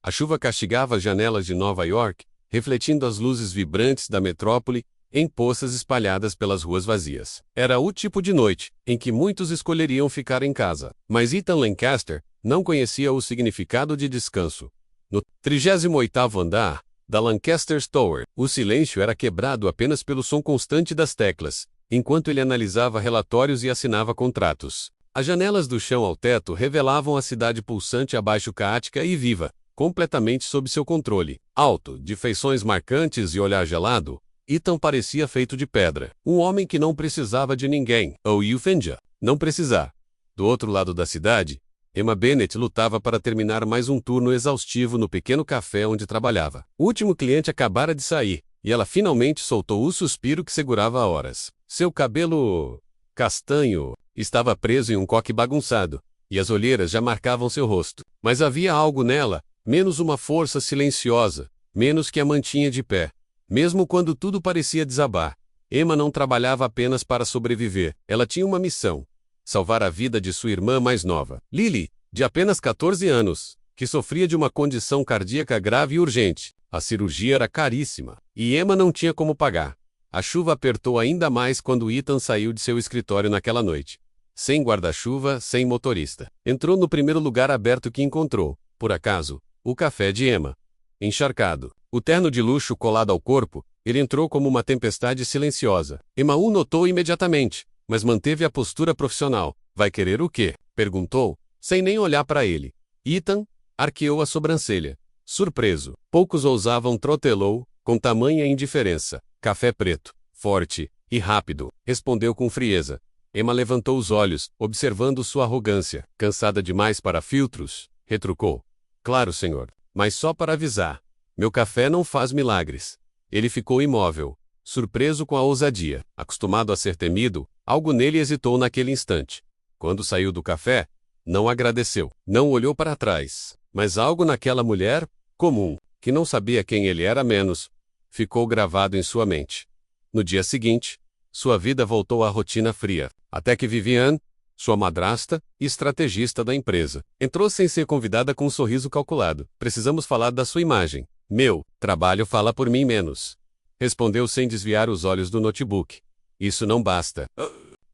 A chuva castigava as janelas de Nova York, refletindo as luzes vibrantes da metrópole em poças espalhadas pelas ruas vazias. Era o tipo de noite em que muitos escolheriam ficar em casa. Mas Ethan Lancaster não conhecia o significado de descanso. No 38º andar da Lancaster Tower, o silêncio era quebrado apenas pelo som constante das teclas, enquanto ele analisava relatórios e assinava contratos. As janelas do chão ao teto revelavam a cidade pulsante abaixo caótica e viva, completamente sob seu controle. Alto, de feições marcantes e olhar gelado, Ethan parecia feito de pedra. Um homem que não precisava de ninguém, ou fingia não precisar. Do outro lado da cidade, Emma Bennett lutava para terminar mais um turno exaustivo no pequeno café onde trabalhava. O último cliente acabara de sair, e ela finalmente soltou o suspiro que segurava há horas. Seu cabelo castanho estava preso em um coque bagunçado, e as olheiras já marcavam seu rosto. Mas havia algo nela, menos uma força silenciosa, menos que a mantinha de pé. Mesmo quando tudo parecia desabar, Emma não trabalhava apenas para sobreviver. Ela tinha uma missão: salvar a vida de sua irmã mais nova, Lily, de apenas 14 anos, que sofria de uma condição cardíaca grave e urgente. A cirurgia era caríssima, e Emma não tinha como pagar. A chuva apertou ainda mais quando Ethan saiu de seu escritório naquela noite. Sem guarda-chuva, sem motorista. Entrou no primeiro lugar aberto que encontrou, por acaso, o café de Emma. Encharcado, o terno de luxo colado ao corpo, ele entrou como uma tempestade silenciosa. Emma o notou imediatamente, mas manteve a postura profissional. Vai querer o quê? Perguntou, sem nem olhar para ele. Ethan arqueou a sobrancelha. Surpreso. Poucos ousavam trotelou, com tamanha indiferença. Café preto, forte e rápido, respondeu com frieza. Emma levantou os olhos, observando sua arrogância. Cansada demais para filtros? Retrucou. Claro, senhor, mas só para avisar. Meu café não faz milagres. Ele ficou imóvel, surpreso com a ousadia. Acostumado a ser temido, algo nele hesitou naquele instante. Quando saiu do café, não agradeceu. Não olhou para trás. Mas algo naquela mulher, comum, que não sabia quem ele era menos, ficou gravado em sua mente. No dia seguinte, sua vida voltou à rotina fria, até que Viviane, sua madrasta e estrategista da empresa, entrou sem ser convidada com um sorriso calculado. Precisamos falar da sua imagem. Meu trabalho fala por mim menos. Respondeu sem desviar os olhos do notebook. Isso não basta.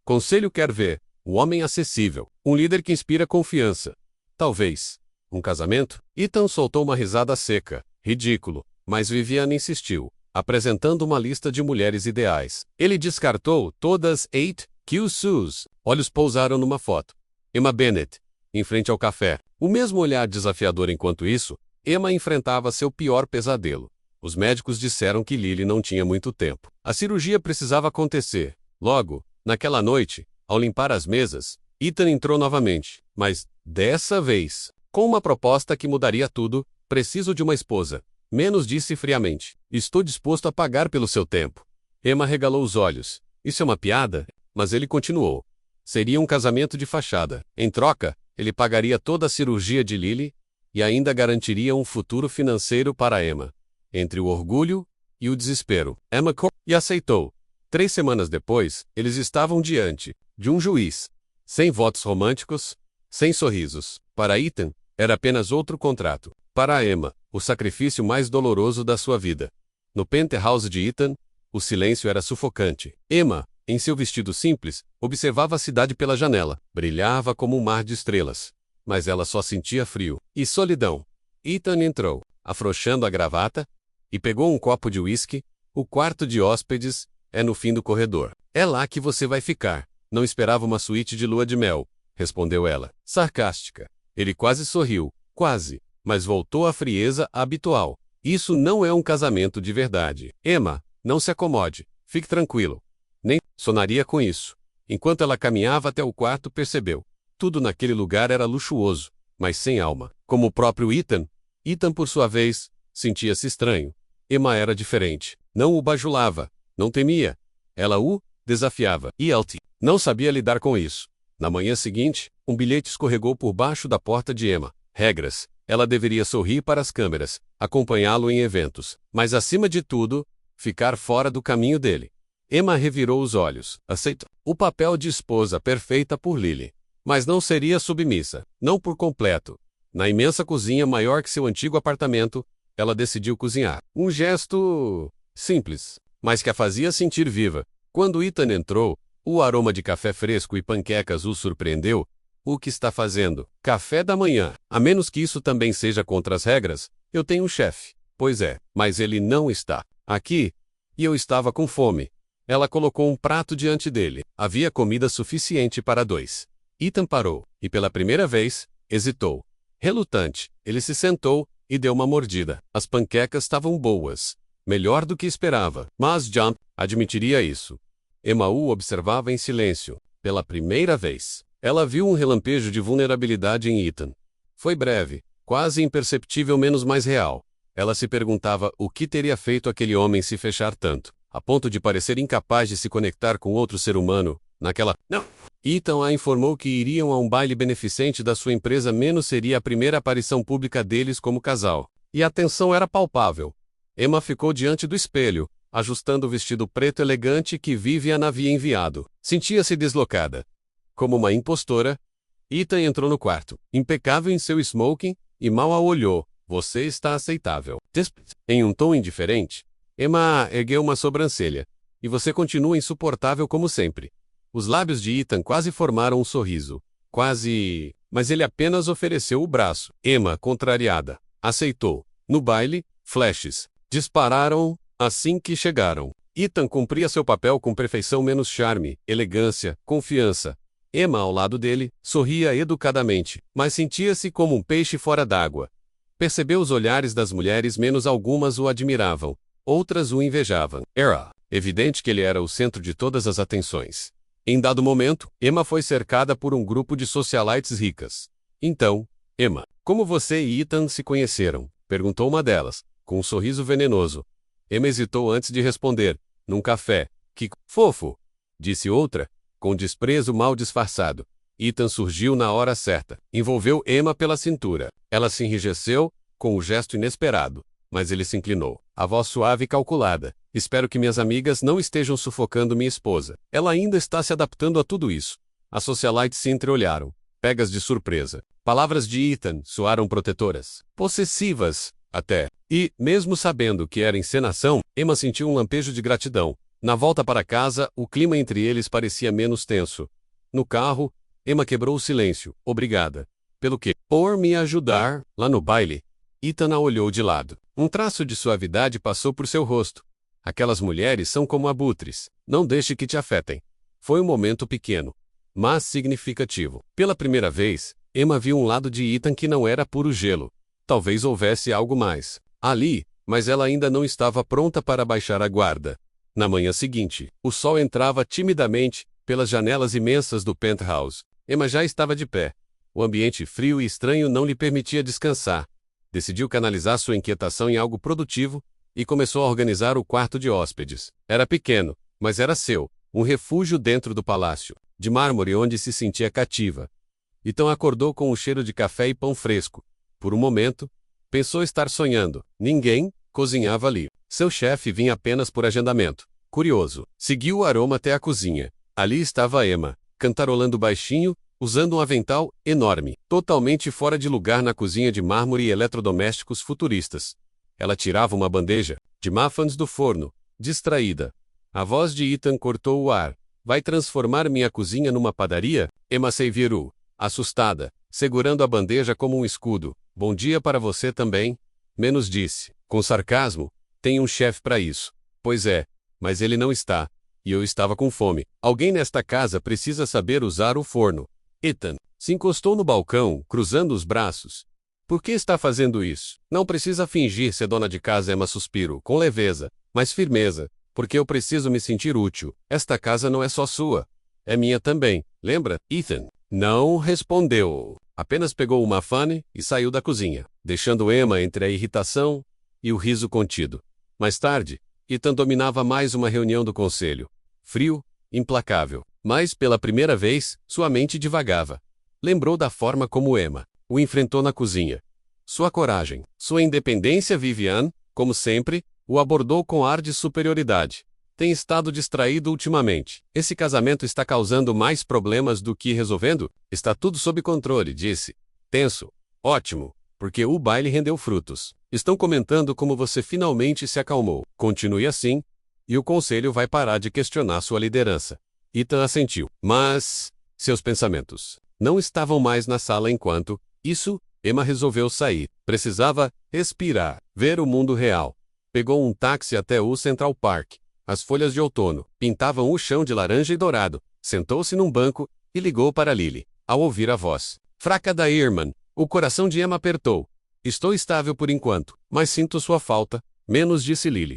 Conselho quer ver um homem acessível, um líder que inspira confiança. Talvez. Um casamento? Ethan soltou uma risada seca. Ridículo. Mas Viviane insistiu, apresentando uma lista de mulheres ideais. Ele descartou todas 8 Q-Sus. Olhos pousaram numa foto. Emma Bennett, em frente ao café. O mesmo olhar desafiador. Enquanto isso, Emma enfrentava seu pior pesadelo. Os médicos disseram que Lily não tinha muito tempo. A cirurgia precisava acontecer. Logo, naquela noite, ao limpar as mesas, Ethan entrou novamente, mas, dessa vez, com uma proposta que mudaria tudo. Preciso de uma esposa. Menos disse friamente. Estou disposto a pagar pelo seu tempo. Emma regalou os olhos. Isso é uma piada? Mas ele continuou. Seria um casamento de fachada. Em troca, ele pagaria toda a cirurgia de Lily e ainda garantiria um futuro financeiro para Emma. Entre o orgulho e o desespero, Emma e aceitou. 3 semanas depois, eles estavam diante de um juiz. Sem votos românticos, sem sorrisos. Para Ethan, era apenas outro contrato. Para Emma, o sacrifício mais doloroso da sua vida. No penthouse de Ethan, o silêncio era sufocante. Emma, em seu vestido simples, observava a cidade pela janela. Brilhava como um mar de estrelas. Mas ela só sentia frio e solidão. Ethan entrou, afrouxando a gravata, e pegou um copo de uísque. O quarto de hóspedes é no fim do corredor. É lá que você vai ficar. Não esperava uma suíte de lua de mel, respondeu ela, sarcástica. Ele quase sorriu, quase, mas voltou à frieza habitual. Isso não é um casamento de verdade. Emma, não se acomode. Fique tranquilo. Nem sonaria com isso. Enquanto ela caminhava até o quarto, percebeu. Tudo naquele lugar era luxuoso, mas sem alma. Como o próprio Ethan, por sua vez, sentia-se estranho. Emma era diferente. Não o bajulava, não temia. Ela o desafiava. E ele não sabia lidar com isso. Na manhã seguinte, um bilhete escorregou por baixo da porta de Emma. Regras. Ela deveria sorrir para as câmeras, acompanhá-lo em eventos, mas acima de tudo, ficar fora do caminho dele. Emma revirou os olhos. Aceitou o papel de esposa perfeita por Lily. Mas não seria submissa, não por completo. Na imensa cozinha maior que seu antigo apartamento, ela decidiu cozinhar. Um gesto simples, mas que a fazia sentir viva. Quando Ethan entrou, o aroma de café fresco e panquecas o surpreendeu. O que está fazendo? Café da manhã. A menos que isso também seja contra as regras, eu tenho um chefe. Pois é, mas ele não está aqui. E eu estava com fome. Ela colocou um prato diante dele. Havia comida suficiente para dois. Ethan parou, e pela primeira vez, hesitou. Relutante, ele se sentou e deu uma mordida. As panquecas estavam boas. Melhor do que esperava, mas John admitiria isso. Emma o observava em silêncio. Pela primeira vez, ela viu um relampejo de vulnerabilidade em Ethan. Foi breve, quase imperceptível, menos mais real. Ela se perguntava o que teria feito aquele homem se fechar tanto, a ponto de parecer incapaz de se conectar com outro ser humano, naquela... Não! Ethan a informou que iriam a um baile beneficente da sua empresa, menos seria a primeira aparição pública deles como casal. E a tensão era palpável. Emma ficou diante do espelho, ajustando o vestido preto elegante que Vivian havia enviado. Sentia-se deslocada. Como uma impostora, Ethan entrou no quarto, impecável em seu smoking, e mal a olhou. Você está aceitável. Em um tom indiferente, Emma ergueu uma sobrancelha. E você continua insuportável como sempre. Os lábios de Ethan quase formaram um sorriso. Quase... Mas ele apenas ofereceu o braço. Emma, contrariada, aceitou. No baile, flashes dispararam assim que chegaram. Ethan cumpria seu papel com perfeição, menos charme, elegância, confiança. Emma, ao lado dele, sorria educadamente, mas sentia-se como um peixe fora d'água. Percebeu os olhares das mulheres, menos algumas o admiravam, outras o invejavam. Era evidente que ele era o centro de todas as atenções. Em dado momento, Emma foi cercada por um grupo de socialites ricas. Então, Emma, como você e Ethan se conheceram? Perguntou uma delas, com um sorriso venenoso. Emma hesitou antes de responder. Num café. Que fofo! Disse outra, com desprezo mal disfarçado. Ethan surgiu na hora certa. Envolveu Emma pela cintura. Ela se enrijeceu, com um gesto inesperado. Mas ele se inclinou. A voz suave e calculada. Espero que minhas amigas não estejam sufocando minha esposa. Ela ainda está se adaptando a tudo isso. As socialites se entreolharam, pegas de surpresa. Palavras de Ethan soaram protetoras. Possessivas, até. E, mesmo sabendo que era encenação, Emma sentiu um lampejo de gratidão. Na volta para casa, o clima entre eles parecia menos tenso. No carro, Emma quebrou o silêncio. Obrigada. Pelo quê? Por me ajudar, lá no baile. Ethan a olhou de lado. Um traço de suavidade passou por seu rosto. Aquelas mulheres são como abutres. Não deixe que te afetem. Foi um momento pequeno, mas significativo. Pela primeira vez, Emma viu um lado de Ethan que não era puro gelo. Talvez houvesse algo mais ali, mas ela ainda não estava pronta para baixar a guarda. Na manhã seguinte, o sol entrava timidamente pelas janelas imensas do penthouse. Emma já estava de pé. O ambiente frio e estranho não lhe permitia descansar. Decidiu canalizar sua inquietação em algo produtivo e começou a organizar o quarto de hóspedes. Era pequeno, mas era seu, um refúgio dentro do palácio, de mármore onde se sentia cativa. Então acordou com o cheiro de café e pão fresco. Por um momento, pensou estar sonhando. Ninguém cozinhava ali. Seu chefe vinha apenas por agendamento. Curioso, seguiu o aroma até a cozinha. Ali estava Emma, cantarolando baixinho, usando um avental enorme, totalmente fora de lugar na cozinha de mármore e eletrodomésticos futuristas. Ela tirava uma bandeja de muffins do forno, distraída. A voz de Ethan cortou o ar. Vai transformar minha cozinha numa padaria? Emma se virou, assustada, segurando a bandeja como um escudo. Bom dia para você também. Menos disse, com sarcasmo. Tem um chefe para isso. Pois é, mas ele não está. E eu estava com fome. Alguém nesta casa precisa saber usar o forno. Ethan se encostou no balcão, cruzando os braços. Por que está fazendo isso? Não precisa fingir ser dona de casa. Emma suspirou, com leveza, mas firmeza. Porque eu preciso me sentir útil. Esta casa não é só sua. É minha também. Lembra? Ethan não respondeu. Apenas pegou uma muffin e saiu da cozinha, deixando Emma entre a irritação e o riso contido. Mais tarde, Ethan dominava mais uma reunião do conselho. Frio, implacável. Mas, pela primeira vez, sua mente divagava. Lembrou da forma como Emma o enfrentou na cozinha. Sua coragem, sua independência. Vivian, como sempre, o abordou com ar de superioridade. Tem estado distraído ultimamente. Esse casamento está causando mais problemas do que resolvendo? Está tudo sob controle, disse. Tenso. Ótimo, porque o baile rendeu frutos. Estão comentando como você finalmente se acalmou. Continue assim, e o conselho vai parar de questionar sua liderança. Ethan assentiu. Mas seus pensamentos não estavam mais na sala enquanto isso, Emma resolveu sair. Precisava respirar, ver o mundo real. Pegou um táxi até o Central Park. As folhas de outono pintavam o chão de laranja e dourado. Sentou-se num banco e ligou para Lily. Ao ouvir a voz fraca da Irman, o coração de Emma apertou. Estou estável por enquanto, mas sinto sua falta, menos, disse Lily.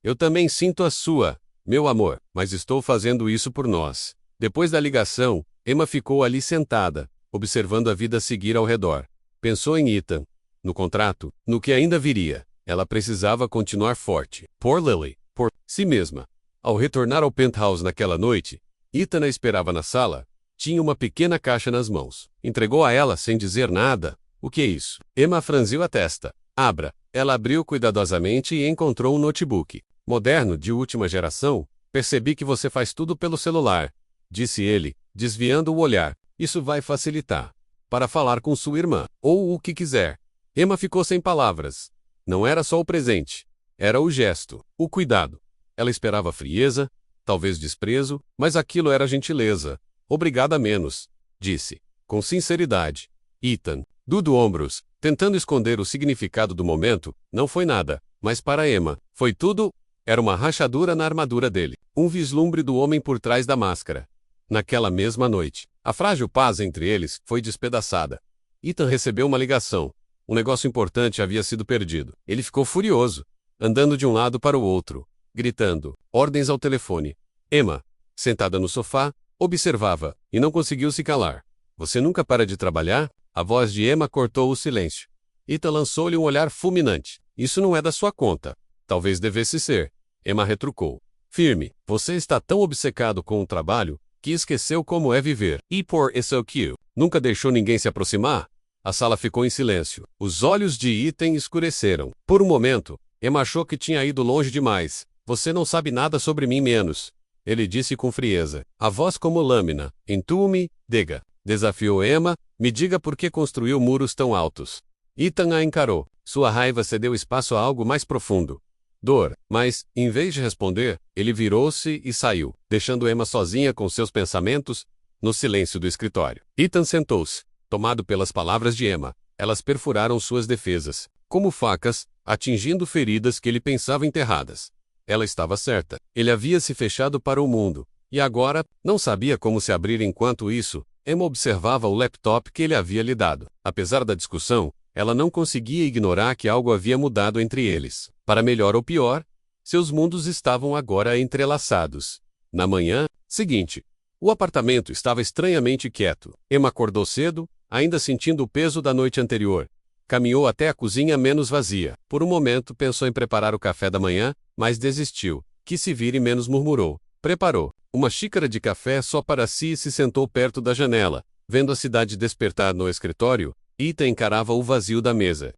Eu também sinto a sua, meu amor, mas estou fazendo isso por nós. Depois da ligação, Emma ficou ali sentada, observando a vida seguir ao redor. Pensou em Ethan, no contrato, no que ainda viria. Ela precisava continuar forte. Por Lily, por si mesma. Ao retornar ao penthouse naquela noite, Ethan a esperava na sala. Tinha uma pequena caixa nas mãos. Entregou a ela sem dizer nada. O que é isso? Emma franziu a testa. Abra. Ela abriu cuidadosamente e encontrou um notebook. Moderno, de última geração. Percebi que você faz tudo pelo celular, disse ele, desviando o olhar. Isso vai facilitar para falar com sua irmã, ou o que quiser. Emma ficou sem palavras. Não era só o presente. Era o gesto, o cuidado. Ela esperava frieza, talvez desprezo, mas aquilo era gentileza. Obrigada menos, disse, com sinceridade. Ethan, do ombros, tentando esconder o significado do momento, não foi nada, mas para Emma, foi tudo. Era uma rachadura na armadura dele, um vislumbre do homem por trás da máscara. Naquela mesma noite, a frágil paz entre eles foi despedaçada. Ethan recebeu uma ligação. Um negócio importante havia sido perdido. Ele ficou furioso, andando de um lado para o outro, gritando ordens ao telefone. Emma, sentada no sofá, observava, e não conseguiu se calar. Você nunca para de trabalhar? A voz de Emma cortou o silêncio. Ethan lançou-lhe um olhar fulminante. Isso não é da sua conta. Talvez devesse ser. Emma retrucou. Firme, você está tão obcecado com o trabalho, que esqueceu como é viver. E por isso que nunca deixou ninguém se aproximar? A sala ficou em silêncio. Os olhos de Ethan escureceram. Por um momento, Emma achou que tinha ido longe demais. Você não sabe nada sobre mim menos. Ele disse com frieza. A voz como lâmina. Intue-me, diga. Desafiou Emma, me diga por que construiu muros tão altos. Ethan a encarou. Sua raiva cedeu espaço a algo mais profundo. Dor, mas, em vez de responder, ele virou-se e saiu, deixando Emma sozinha com seus pensamentos, no silêncio do escritório. Ethan sentou-se, tomado pelas palavras de Emma. Elas perfuraram suas defesas, como facas, atingindo feridas que ele pensava enterradas. Ela estava certa. Ele havia se fechado para o mundo, e agora, não sabia como se abrir. Enquanto isso, Emma observava o laptop que ele havia lhe dado. Apesar da discussão, ela não conseguia ignorar que algo havia mudado entre eles. Para melhor ou pior, seus mundos estavam agora entrelaçados. Na manhã seguinte, o apartamento estava estranhamente quieto. Emma acordou cedo, ainda sentindo o peso da noite anterior. Caminhou até a cozinha menos vazia. Por um momento pensou em preparar o café da manhã, mas desistiu. Que se vire menos, murmurou. Preparou uma xícara de café só para si e se sentou perto da janela. Vendo a cidade despertar no escritório, Ethan encarava o vazio da mesa.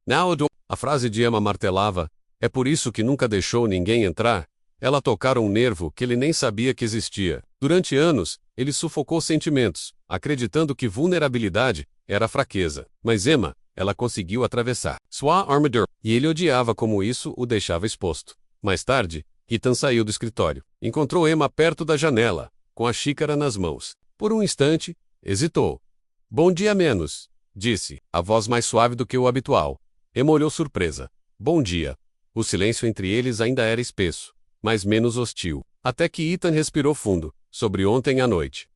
A frase de Emma martelava. É por isso que nunca deixou ninguém entrar? Ela tocara um nervo que ele nem sabia que existia. Durante anos, ele sufocou sentimentos, acreditando que vulnerabilidade era fraqueza. Mas Emma, ela conseguiu atravessar sua armadura, e ele odiava como isso o deixava exposto. Mais tarde, Ethan saiu do escritório. Encontrou Emma perto da janela, com a xícara nas mãos. Por um instante, hesitou. Bom dia menos, disse, a voz mais suave do que o habitual. Emma olhou surpresa. Bom dia. O silêncio entre eles ainda era espesso, mas menos hostil. Até que Ethan respirou fundo. Sobre ontem à noite.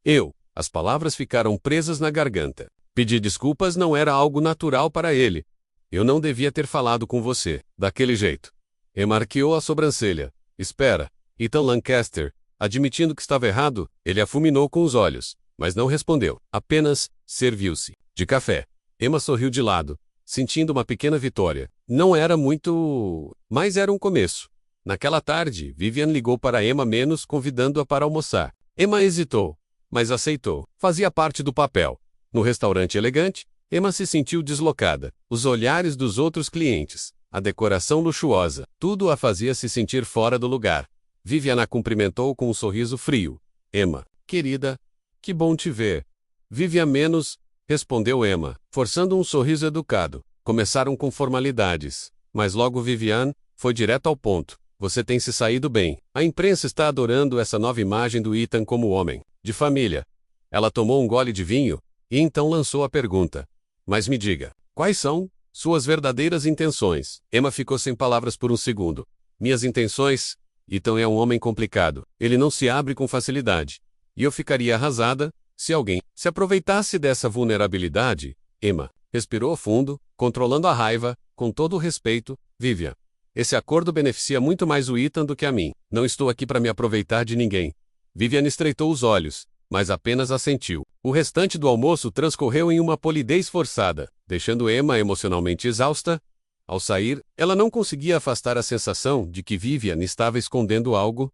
As palavras ficaram presas na garganta. Pedir desculpas não era algo natural para ele. Eu não devia ter falado com você, daquele jeito. Emma arqueou a sobrancelha. Espera. Ethan Lancaster, admitindo que estava errado, ele a fulminou com os olhos, mas não respondeu. Apenas serviu-se de café. Emma sorriu de lado, sentindo uma pequena vitória. Não era muito, mas era um começo. Naquela tarde, Vivian ligou para Emma menos, convidando-a para almoçar. Emma hesitou, mas aceitou. Fazia parte do papel. No restaurante elegante, Emma se sentiu deslocada. Os olhares dos outros clientes, a decoração luxuosa, tudo a fazia se sentir fora do lugar. Vivian a cumprimentou com um sorriso frio. Emma, querida, que bom te ver. Vivian menos, respondeu Emma, forçando um sorriso educado. Começaram com formalidades, mas logo Vivian foi direto ao ponto. Você tem se saído bem. A imprensa está adorando essa nova imagem do Ethan como homem de família. Ela tomou um gole de vinho e então lançou a pergunta. Mas me diga, quais são suas verdadeiras intenções? Emma ficou sem palavras por um segundo. Minhas intenções? Ethan é um homem complicado. Ele não se abre com facilidade. E eu ficaria arrasada se alguém se aproveitasse dessa vulnerabilidade. Emma respirou fundo, controlando a raiva, com todo o respeito. Vivian, esse acordo beneficia muito mais o Ethan do que a mim. Não estou aqui para me aproveitar de ninguém. Vivian estreitou os olhos, mas apenas assentiu. O restante do almoço transcorreu em uma polidez forçada, deixando Emma emocionalmente exausta. Ao sair, ela não conseguia afastar a sensação de que Vivian estava escondendo algo.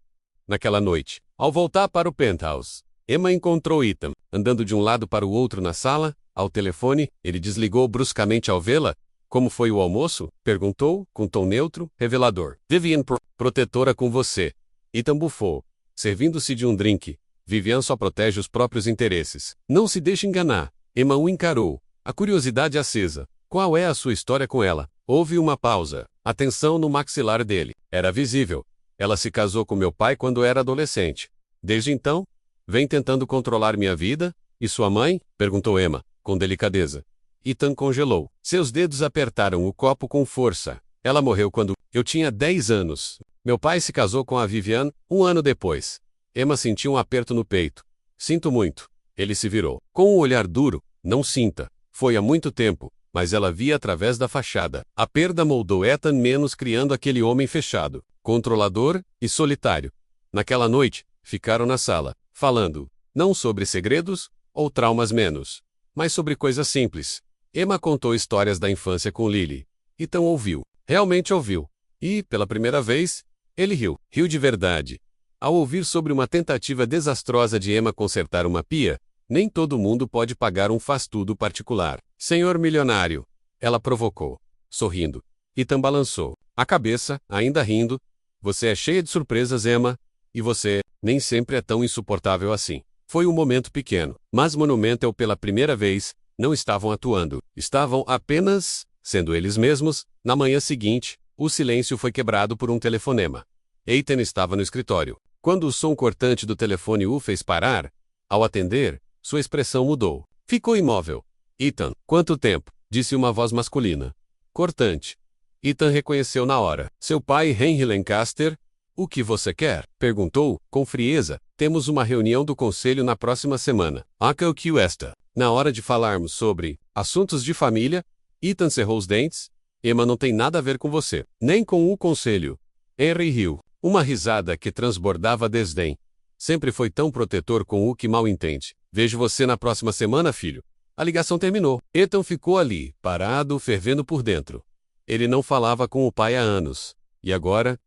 Naquela noite, ao voltar para o penthouse, Emma encontrou Ethan, andando de um lado para o outro na sala. Ao telefone, ele desligou bruscamente ao vê-la. Como foi o almoço? Perguntou, com tom neutro, revelador. Vivian protetora com você. Ethan bufou, servindo-se de um drink. Vivian só protege os próprios interesses. Não se deixe enganar. Emma o encarou, a curiosidade acesa. Qual é a sua história com ela? Houve uma pausa. A tensão no maxilar dele era visível. Ela se casou com meu pai quando era adolescente. Desde então, vem tentando controlar minha vida. E sua mãe? Perguntou Emma, com delicadeza. Ethan congelou. Seus dedos apertaram o copo com força. Ela morreu quando eu tinha 10 anos. Meu pai se casou com a Vivian 1 ano depois. Emma sentiu um aperto no peito. Sinto muito. Ele se virou. Com um olhar duro. Não sinta. Foi há muito tempo, mas ela via através da fachada. A perda moldou Ethan menos, criando aquele homem fechado, controlador e solitário. Naquela noite, ficaram na sala, falando, não sobre segredos ou traumas menos, mas sobre coisas simples. Emma contou histórias da infância com Lily. Ethan ouviu. Realmente ouviu. E, pela primeira vez, ele riu. Riu de verdade. Ao ouvir sobre uma tentativa desastrosa de Emma consertar uma pia, nem todo mundo pode pagar um faz-tudo particular. Senhor milionário, ela provocou, sorrindo. Ethan balançou a cabeça, ainda rindo. Você é cheia de surpresas, Emma, e você nem sempre é tão insuportável assim. Foi um momento pequeno, mas Monumental pela primeira vez não estavam atuando. Estavam apenas sendo eles mesmos. Na manhã seguinte, o silêncio foi quebrado por um telefonema. Ethan estava no escritório. Quando o som cortante do telefone o fez parar, ao atender, sua expressão mudou. Ficou imóvel. Ethan, quanto tempo? Disse uma voz masculina. Cortante. Ethan reconheceu na hora. Seu pai, Henry Lancaster. O que você quer? Perguntou, com frieza. Temos uma reunião do conselho na próxima semana. O que esta? Na hora de falarmos sobre assuntos de família, Ethan cerrou os dentes. Emma não tem nada a ver com você, nem com o conselho. Henry riu. Uma risada que transbordava desdém. Sempre foi tão protetor com o que mal entende. Vejo você na próxima semana, filho. A ligação terminou. Ethan ficou ali, parado, fervendo por dentro. Ele não falava com o pai há anos. E agora,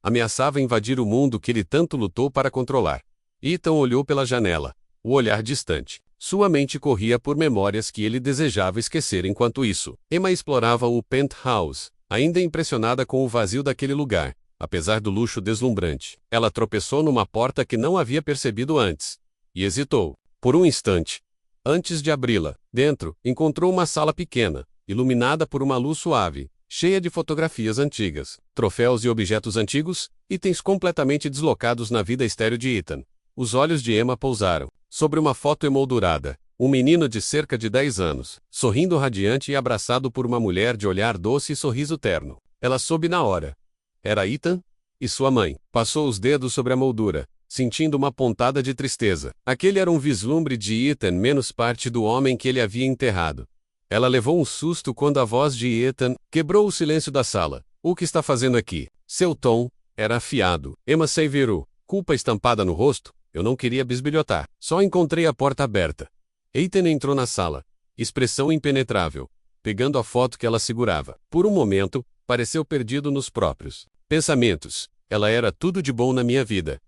ameaçava invadir o mundo que ele tanto lutou para controlar. Ethan olhou pela janela, o olhar distante. Sua mente corria por memórias que ele desejava esquecer enquanto isso. Emma explorava o penthouse, ainda impressionada com o vazio daquele lugar, apesar do luxo deslumbrante. Ela tropeçou numa porta que não havia percebido antes. E hesitou, por um instante. Antes de abri-la, dentro, encontrou uma sala pequena, iluminada por uma luz suave, cheia de fotografias antigas, troféus e objetos antigos, itens completamente deslocados na vida estéril de Ethan. Os olhos de Emma pousaram sobre uma foto emoldurada. Um menino de cerca de 10 anos, sorrindo radiante e abraçado por uma mulher de olhar doce e sorriso terno. Ela soube na hora. Era Ethan e sua mãe. Passou os dedos sobre a moldura, sentindo uma pontada de tristeza. Aquele era um vislumbre de Ethan menos parte do homem que ele havia enterrado. Ela levou um susto quando a voz de Ethan quebrou o silêncio da sala. O que está fazendo aqui? Seu tom era afiado. Emma se virou, culpa estampada no rosto. Eu não queria bisbilhotar. Só encontrei a porta aberta. Ethan entrou na sala, expressão impenetrável, pegando a foto que ela segurava. Por um momento, pareceu perdido nos próprios pensamentos. Ela era tudo de bom na minha vida.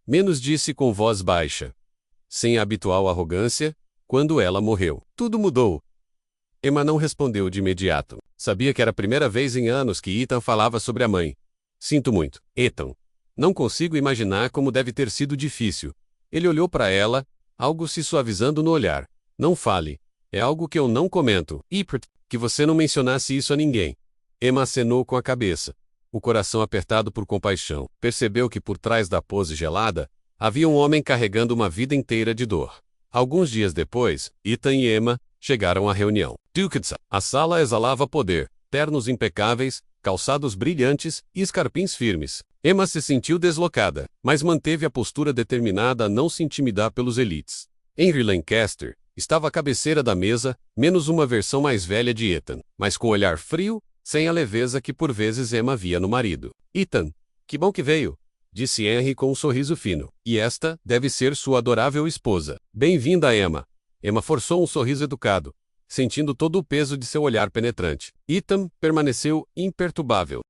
Menos disse com voz baixa, sem a habitual arrogância, quando ela morreu. Tudo mudou. Emma não respondeu de imediato. Sabia que era a primeira vez em anos que Ethan falava sobre a mãe. Sinto muito, Ethan. Não consigo imaginar como deve ter sido difícil. Ele olhou para ela, algo se suavizando no olhar. Não fale. É algo que eu não comento. Rupert, que você não mencionasse isso a ninguém. Emma acenou com a cabeça, o coração apertado por compaixão. Percebeu que por trás da pose gelada, havia um homem carregando uma vida inteira de dor. Alguns dias depois, Ethan e Emma chegaram à reunião. A sala exalava poder, ternos impecáveis, calçados brilhantes e escarpins firmes. Emma se sentiu deslocada, mas manteve a postura determinada a não se intimidar pelos elites. Henry Lancaster estava à cabeceira da mesa, menos uma versão mais velha de Ethan, mas com o olhar frio, sem a leveza que por vezes Emma via no marido. Ethan, que bom que veio, disse Henry com um sorriso fino. E esta deve ser sua adorável esposa. Bem-vinda, Emma. Emma forçou um sorriso educado, sentindo todo o peso de seu olhar penetrante. Ethan permaneceu imperturbável.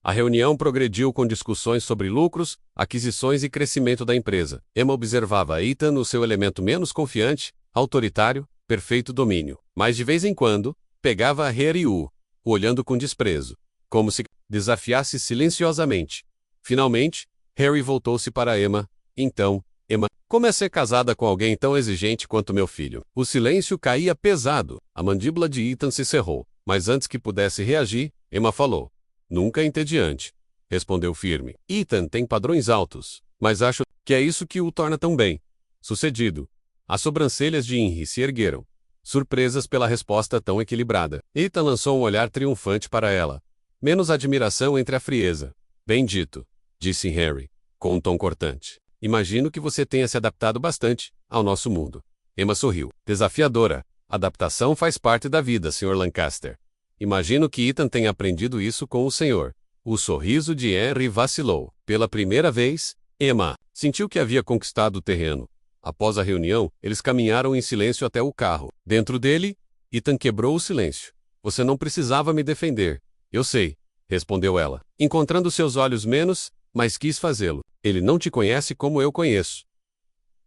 A reunião progrediu com discussões sobre lucros, aquisições e crescimento da empresa. Emma observava Ethan no seu elemento menos confiante, autoritário, perfeito domínio. Mas de vez em quando, pegava a Harry olhando com desprezo, como se desafiasse silenciosamente. Finalmente, Harry voltou-se para Emma. Então, Emma, como é ser casada com alguém tão exigente quanto meu filho? O silêncio caía pesado. A mandíbula de Ethan se cerrou. Mas antes que pudesse reagir, Emma falou. Nunca entediante. Respondeu firme. Ethan tem padrões altos, mas acho que é isso que o torna tão bem sucedido. As sobrancelhas de Henry se ergueram, surpresas pela resposta tão equilibrada. Ethan lançou um olhar triunfante para ela. Menos admiração entre a frieza. Bem dito, disse Harry, com um tom cortante. Imagino que você tenha se adaptado bastante ao nosso mundo. Emma sorriu. Desafiadora. Adaptação faz parte da vida, Sr. Lancaster. Imagino que Ethan tenha aprendido isso com o senhor. O sorriso de Henry vacilou. Pela primeira vez, Emma sentiu que havia conquistado o terreno. Após a reunião, eles caminharam em silêncio até o carro. Dentro dele, Ethan quebrou o silêncio. Você não precisava me defender. Eu sei, respondeu ela, encontrando seus olhos menos, mas quis fazê-lo. Ele não te conhece como eu conheço.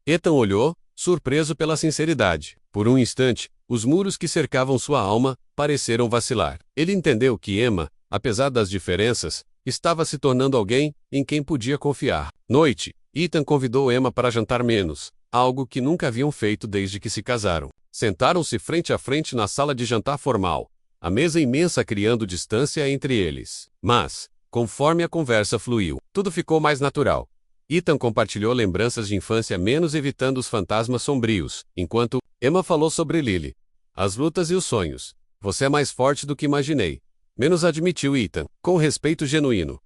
Ethan olhou, surpreso pela sinceridade. Por um instante, os muros que cercavam sua alma pareceram vacilar. Ele entendeu que Emma, apesar das diferenças, estava se tornando alguém em quem podia confiar. Noite, Ethan convidou Emma para jantar menos, algo que nunca haviam feito desde que se casaram. Sentaram-se frente a frente na sala de jantar formal, a mesa imensa criando distância entre eles. Mas, conforme a conversa fluiu, tudo ficou mais natural. Ethan compartilhou lembranças de infância menos evitando os fantasmas sombrios, enquanto Emma falou sobre Lily, as lutas e os sonhos. Você é mais forte do que imaginei. Menos admitiu Ethan, com respeito genuíno.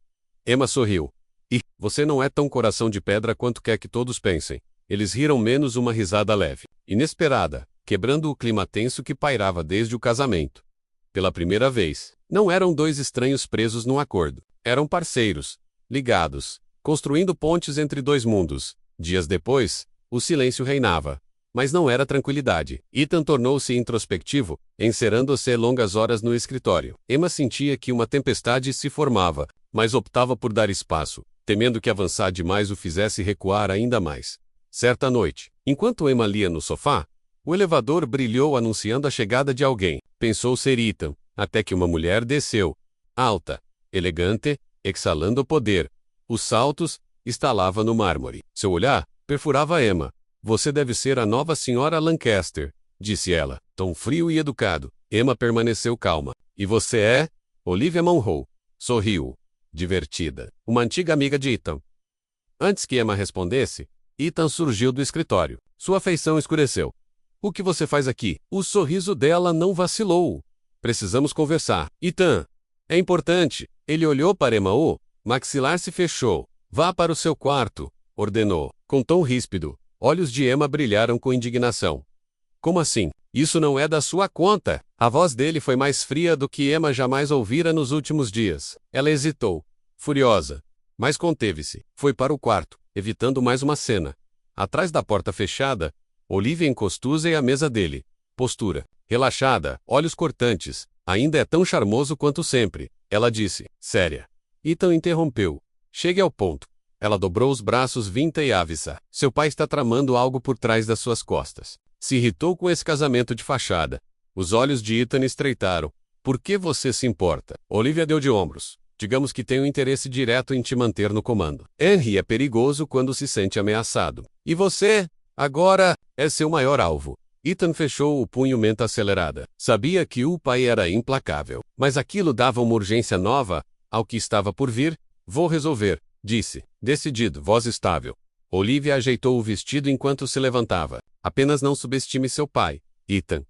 Emma sorriu. E, você não é tão coração de pedra quanto quer que todos pensem. Eles riram menos uma risada leve, inesperada, quebrando o clima tenso que pairava desde o casamento. Pela primeira vez, não eram dois estranhos presos num acordo. Eram parceiros, ligados, construindo pontes entre dois mundos. Dias depois, o silêncio reinava. Mas não era tranquilidade. Ethan tornou-se introspectivo, encerrando-se longas horas no escritório. Emma sentia que uma tempestade se formava, mas optava por dar espaço, temendo que avançar demais o fizesse recuar ainda mais. Certa noite, enquanto Emma lia no sofá, o elevador brilhou anunciando a chegada de alguém. Pensou ser Ethan, até que uma mulher desceu. Alta, elegante, exalando poder. Os saltos estalava no mármore. Seu olhar perfurava Emma. Você deve ser a nova senhora Lancaster, disse ela, tom frio e educado. Emma permaneceu calma. E você é? Olivia Munro. Sorriu, divertida. Uma antiga amiga de Ethan. Antes que Emma respondesse, Ethan surgiu do escritório. Sua feição escureceu. O que você faz aqui? O sorriso dela não vacilou. Precisamos conversar. Ethan. É importante. Ele olhou para Emma. O maxilar se fechou. Vá para o seu quarto, ordenou, com tom ríspido. Olhos de Emma brilharam com indignação. Como assim? Isso não é da sua conta. A voz dele foi mais fria do que Emma jamais ouvira nos últimos dias. Ela hesitou, furiosa, mas conteve-se. Foi para o quarto, evitando mais uma cena. Atrás da porta fechada, Olivia encostou-se à mesa dele. Postura, relaxada, olhos cortantes. Ainda é tão charmoso quanto sempre. Ela disse, séria. Ethan interrompeu. Chegue ao ponto. Ela dobrou os braços vinta e avessa. Seu pai está tramando algo por trás das suas costas. Se irritou com esse casamento de fachada. Os olhos de Ethan estreitaram. Por que você se importa? Olivia deu de ombros. Digamos que tem um interesse direto em te manter no comando. Henry é perigoso quando se sente ameaçado. E você, agora, é seu maior alvo. Ethan fechou o punho mente acelerada. Sabia que o pai era implacável. Mas aquilo dava uma urgência nova ao que estava por vir. Vou resolver, disse, decidido, voz estável. Olivia ajeitou o vestido enquanto se levantava. Apenas não subestime seu pai, Ethan.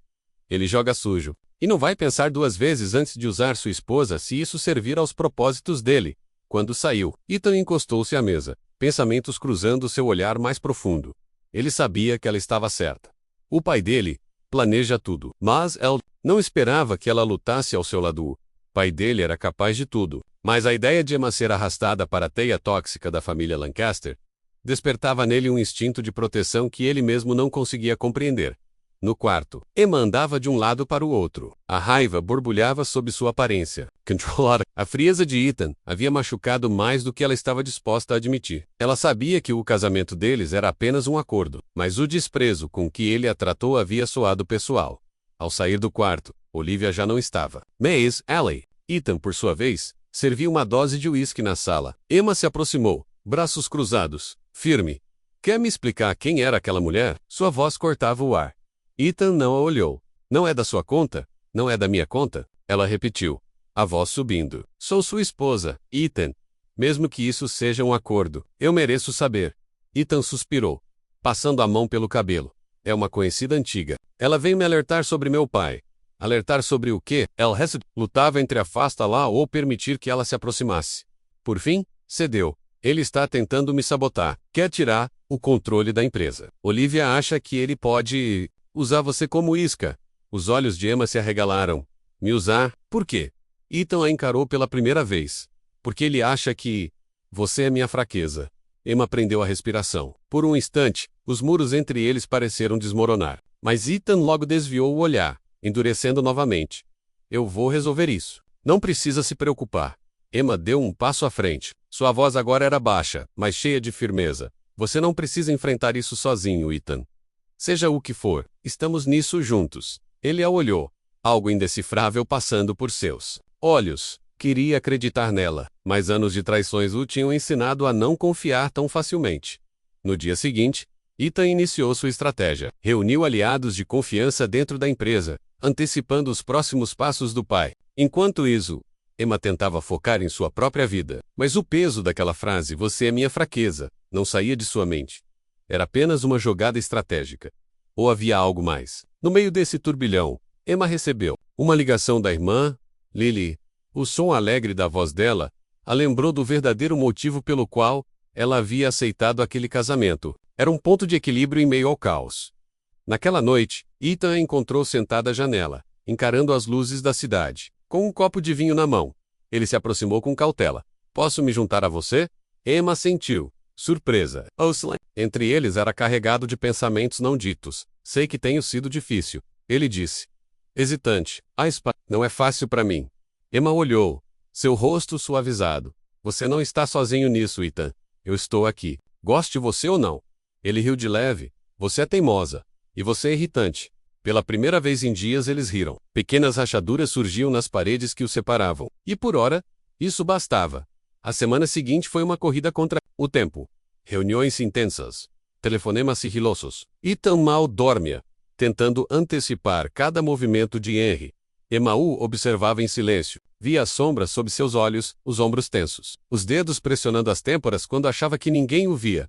Ele joga sujo. E não vai pensar duas vezes antes de usar sua esposa se isso servir aos propósitos dele. Quando saiu, Ethan encostou-se à mesa, pensamentos cruzando seu olhar mais profundo. Ele sabia que ela estava certa. O pai dele planeja tudo, mas ele não esperava que ela lutasse ao seu lado. O pai dele era capaz de tudo, mas a ideia de Emma ser arrastada para a teia tóxica da família Lancaster despertava nele um instinto de proteção que ele mesmo não conseguia compreender. No quarto, Emma andava de um lado para o outro. A raiva borbulhava sob sua aparência. Controlada. A frieza de Ethan havia machucado mais do que ela estava disposta a admitir. Ela sabia que o casamento deles era apenas um acordo, mas o desprezo com que ele a tratou havia soado pessoal. Ao sair do quarto, Olivia já não estava. Maze Alley. Ethan, por sua vez, serviu uma dose de uísque na sala. Emma se aproximou, braços cruzados, firme. Quer me explicar quem era aquela mulher? Sua voz cortava o ar. Ethan não a olhou. Não é da sua conta? Não é da minha conta? Ela repetiu, a voz subindo. Sou sua esposa, Ethan. Mesmo que isso seja um acordo, eu mereço saber. Ethan suspirou, passando a mão pelo cabelo. É uma conhecida antiga. Ela veio me alertar sobre meu pai. Alertar sobre o quê? El Hesed lutava entre afastá-la ou permitir que ela se aproximasse. Por fim, cedeu. Ele está tentando me sabotar. Quer tirar o controle da empresa. Olivia acha que ele pode usar você como isca. Os olhos de Emma se arregalaram. Me usar? Por quê? Ethan a encarou pela primeira vez. Porque ele acha que você é minha fraqueza. Emma prendeu a respiração. Por um instante, os muros entre eles pareceram desmoronar. Mas Ethan logo desviou o olhar, endurecendo novamente. Eu vou resolver isso. Não precisa se preocupar. Emma deu um passo à frente. Sua voz agora era baixa, mas cheia de firmeza. Você não precisa enfrentar isso sozinho, Ethan. Seja o que for, estamos nisso juntos. Ele a olhou, algo indecifrável passando por seus olhos. Queria acreditar nela, mas anos de traições o tinham ensinado a não confiar tão facilmente. No dia seguinte, Ethan iniciou sua estratégia. Reuniu aliados de confiança dentro da empresa, antecipando os próximos passos do pai. Enquanto isso, Emma tentava focar em sua própria vida. Mas o peso daquela frase, você é minha fraqueza, não saía de sua mente. Era apenas uma jogada estratégica. Ou havia algo mais? No meio desse turbilhão, Emma recebeu uma ligação da irmã, Lily. O som alegre da voz dela a lembrou do verdadeiro motivo pelo qual ela havia aceitado aquele casamento. Era um ponto de equilíbrio em meio ao caos. Naquela noite, Ethan a encontrou sentada à janela, encarando as luzes da cidade, com um copo de vinho na mão. Ele se aproximou com cautela. Posso me juntar a você? Emma sentiu surpresa. Entre eles era carregado de pensamentos não ditos. Sei que tenho sido difícil, ele disse. Hesitante. Não é fácil para mim. Emma olhou, seu rosto suavizado. Você não está sozinho nisso, Ethan. Eu estou aqui. Goste você ou não. Ele riu de leve. Você é teimosa. E você é irritante. Pela primeira vez em dias eles riram. Pequenas rachaduras surgiam nas paredes que os separavam. E por ora, isso bastava. A semana seguinte foi uma corrida contra o tempo. Reuniões intensas. Telefonemas sigilosos. Ethan mal dormia, tentando antecipar cada movimento de Henry. Emma o observava em silêncio. Via as sombras sob seus olhos, os ombros tensos. Os dedos pressionando as têmporas quando achava que ninguém o via.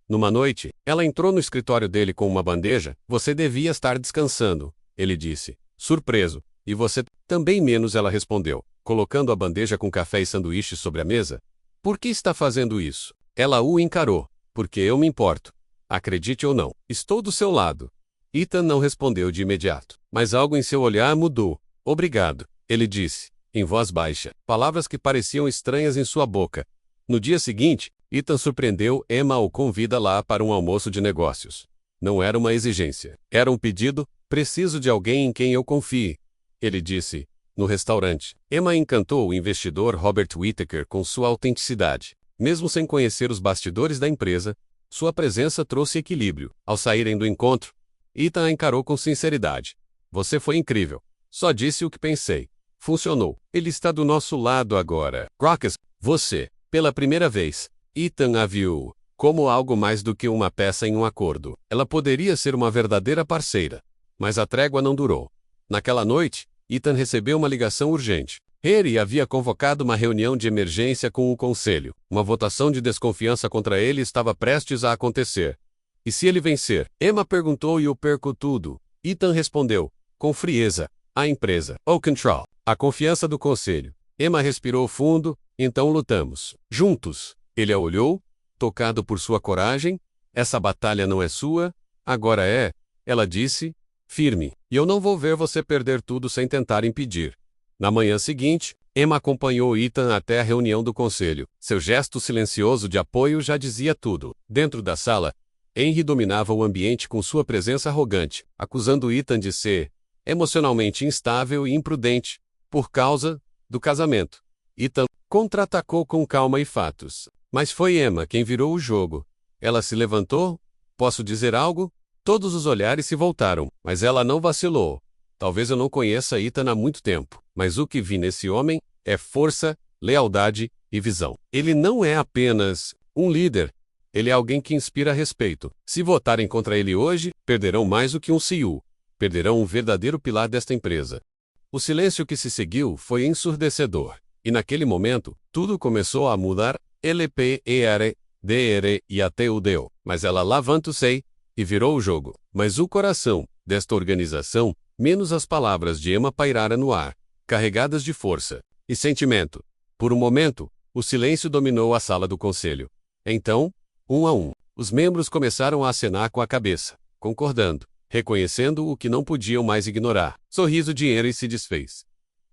Numa noite, ela entrou no escritório dele com uma bandeja. Você devia estar descansando, ele disse, surpreso. E você também menos, ela respondeu, colocando a bandeja com café e sanduíches sobre a mesa. Por que está fazendo isso? Ela o encarou. Porque eu me importo. Acredite ou não, estou do seu lado. Ethan não respondeu de imediato, mas algo em seu olhar mudou. Obrigado, ele disse, em voz baixa, palavras que pareciam estranhas em sua boca. No dia seguinte, Ethan surpreendeu Emma o convida lá para um almoço de negócios. Não era uma exigência. Era um pedido. Preciso de alguém em quem eu confie, ele disse, no restaurante. Emma encantou o investidor Robert Whittaker com sua autenticidade. Mesmo sem conhecer os bastidores da empresa, sua presença trouxe equilíbrio. Ao saírem do encontro, Ethan a encarou com sinceridade. Você foi incrível. Só disse o que pensei. Funcionou. Ele está do nosso lado agora. Crocus, você, pela primeira vez, Ethan a viu como algo mais do que uma peça em um acordo. Ela poderia ser uma verdadeira parceira. Mas a trégua não durou. Naquela noite, Ethan recebeu uma ligação urgente. Harry havia convocado uma reunião de emergência com o conselho. Uma votação de desconfiança contra ele estava prestes a acontecer. E se ele vencer? Emma perguntou e eu perco tudo. Ethan respondeu, com frieza, a empresa. Oakentrol. A confiança do conselho. Emma respirou fundo, então lutamos. Juntos. Ele a olhou, tocado por sua coragem. Essa batalha não é sua, agora é, ela disse, firme. E eu não vou ver você perder tudo sem tentar impedir. Na manhã seguinte, Emma acompanhou Ethan até a reunião do conselho. Seu gesto silencioso de apoio já dizia tudo. Dentro da sala, Henry dominava o ambiente com sua presença arrogante, acusando Ethan de ser emocionalmente instável e imprudente, por causa do casamento. Ethan contra-atacou com calma e fatos. Mas foi Emma quem virou o jogo. Ela se levantou. Posso dizer algo? Todos os olhares se voltaram, mas ela não vacilou. Talvez eu não conheça Ethan há muito tempo, mas o que vi nesse homem é força, lealdade e visão. Ele não é apenas um líder. Ele é alguém que inspira respeito. Se votarem contra ele hoje, perderão mais do que um CEO. Perderão um verdadeiro pilar desta empresa. O silêncio que se seguiu foi ensurdecedor. E naquele momento, tudo começou a mudar. LPER, e até o deu. Mas ela levantou-se e virou o jogo. Mas o coração desta organização, menos as palavras de Emma pairara no ar, carregadas de força e sentimento. Por um momento, o silêncio dominou a sala do conselho. Então, um a um, os membros começaram a acenar com a cabeça, concordando, reconhecendo o que não podiam mais ignorar. Sorriso de Henry se desfez.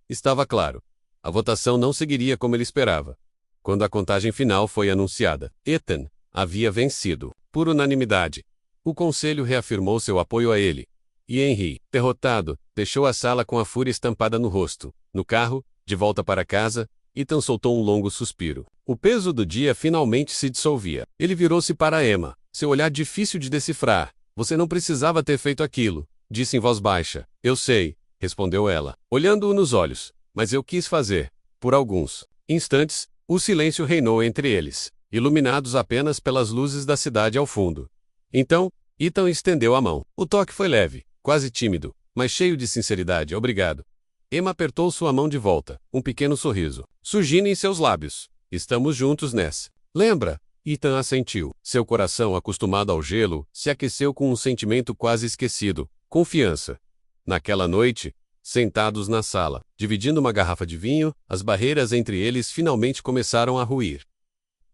Estava claro. A votação não seguiria como ele esperava. Quando a contagem final foi anunciada, Ethan havia vencido, por unanimidade. O conselho reafirmou seu apoio a ele. E Henry, derrotado, deixou a sala com a fúria estampada no rosto. No carro, de volta para casa, Ethan soltou um longo suspiro. O peso do dia finalmente se dissolvia. Ele virou-se para Emma, seu olhar difícil de decifrar. Você não precisava ter feito aquilo, disse em voz baixa. Eu sei, respondeu ela, olhando-o nos olhos. Mas eu quis fazer. Por alguns instantes, o silêncio reinou entre eles, iluminados apenas pelas luzes da cidade ao fundo. Então, Ethan estendeu a mão. O toque foi leve, quase tímido, mas cheio de sinceridade. Obrigado. Emma apertou sua mão de volta, um pequeno sorriso surgindo em seus lábios. Estamos juntos nessa. Lembra? Ethan assentiu. Seu coração, acostumado ao gelo, se aqueceu com um sentimento quase esquecido: confiança. Naquela noite, sentados na sala, dividindo uma garrafa de vinho, as barreiras entre eles finalmente começaram a ruir.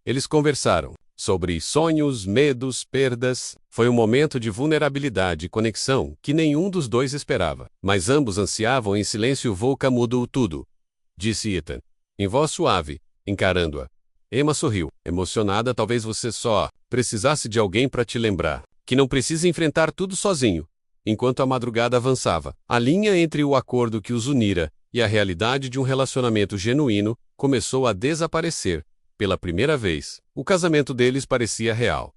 Eles conversaram sobre sonhos, medos, perdas. Foi um momento de vulnerabilidade e conexão que nenhum dos dois esperava. Mas ambos ansiavam em silêncio. Volca mudou tudo, disse Ethan, em voz suave, encarando-a. Emma sorriu, emocionada. Talvez você só precisasse de alguém para te lembrar que não precisa enfrentar tudo sozinho. Enquanto a madrugada avançava, a linha entre o acordo que os unira e a realidade de um relacionamento genuíno começou a desaparecer. Pela primeira vez, o casamento deles parecia real.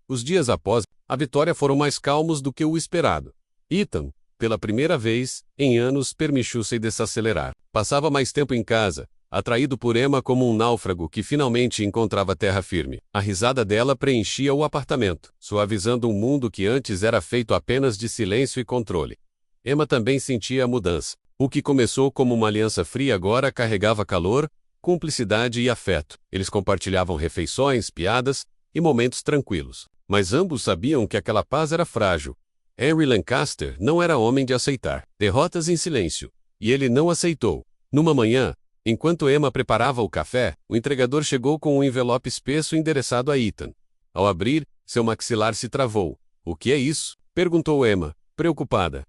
Os dias após a vitória foram mais calmos do que o esperado. Ethan, pela primeira vez em anos, permitiu-se desacelerar. Passava mais tempo em casa, atraído por Emma como um náufrago que finalmente encontrava terra firme. A risada dela preenchia o apartamento, suavizando um mundo que antes era feito apenas de silêncio e controle. Emma também sentia a mudança. O que começou como uma aliança fria agora carregava calor, cumplicidade e afeto. Eles compartilhavam refeições, piadas e momentos tranquilos. Mas ambos sabiam que aquela paz era frágil. Henry Lancaster não era homem de aceitar derrotas em silêncio. E ele não aceitou. Numa manhã, enquanto Emma preparava o café, o entregador chegou com um envelope espesso endereçado a Ethan. Ao abrir, seu maxilar se travou. O que é isso? Perguntou Emma, preocupada.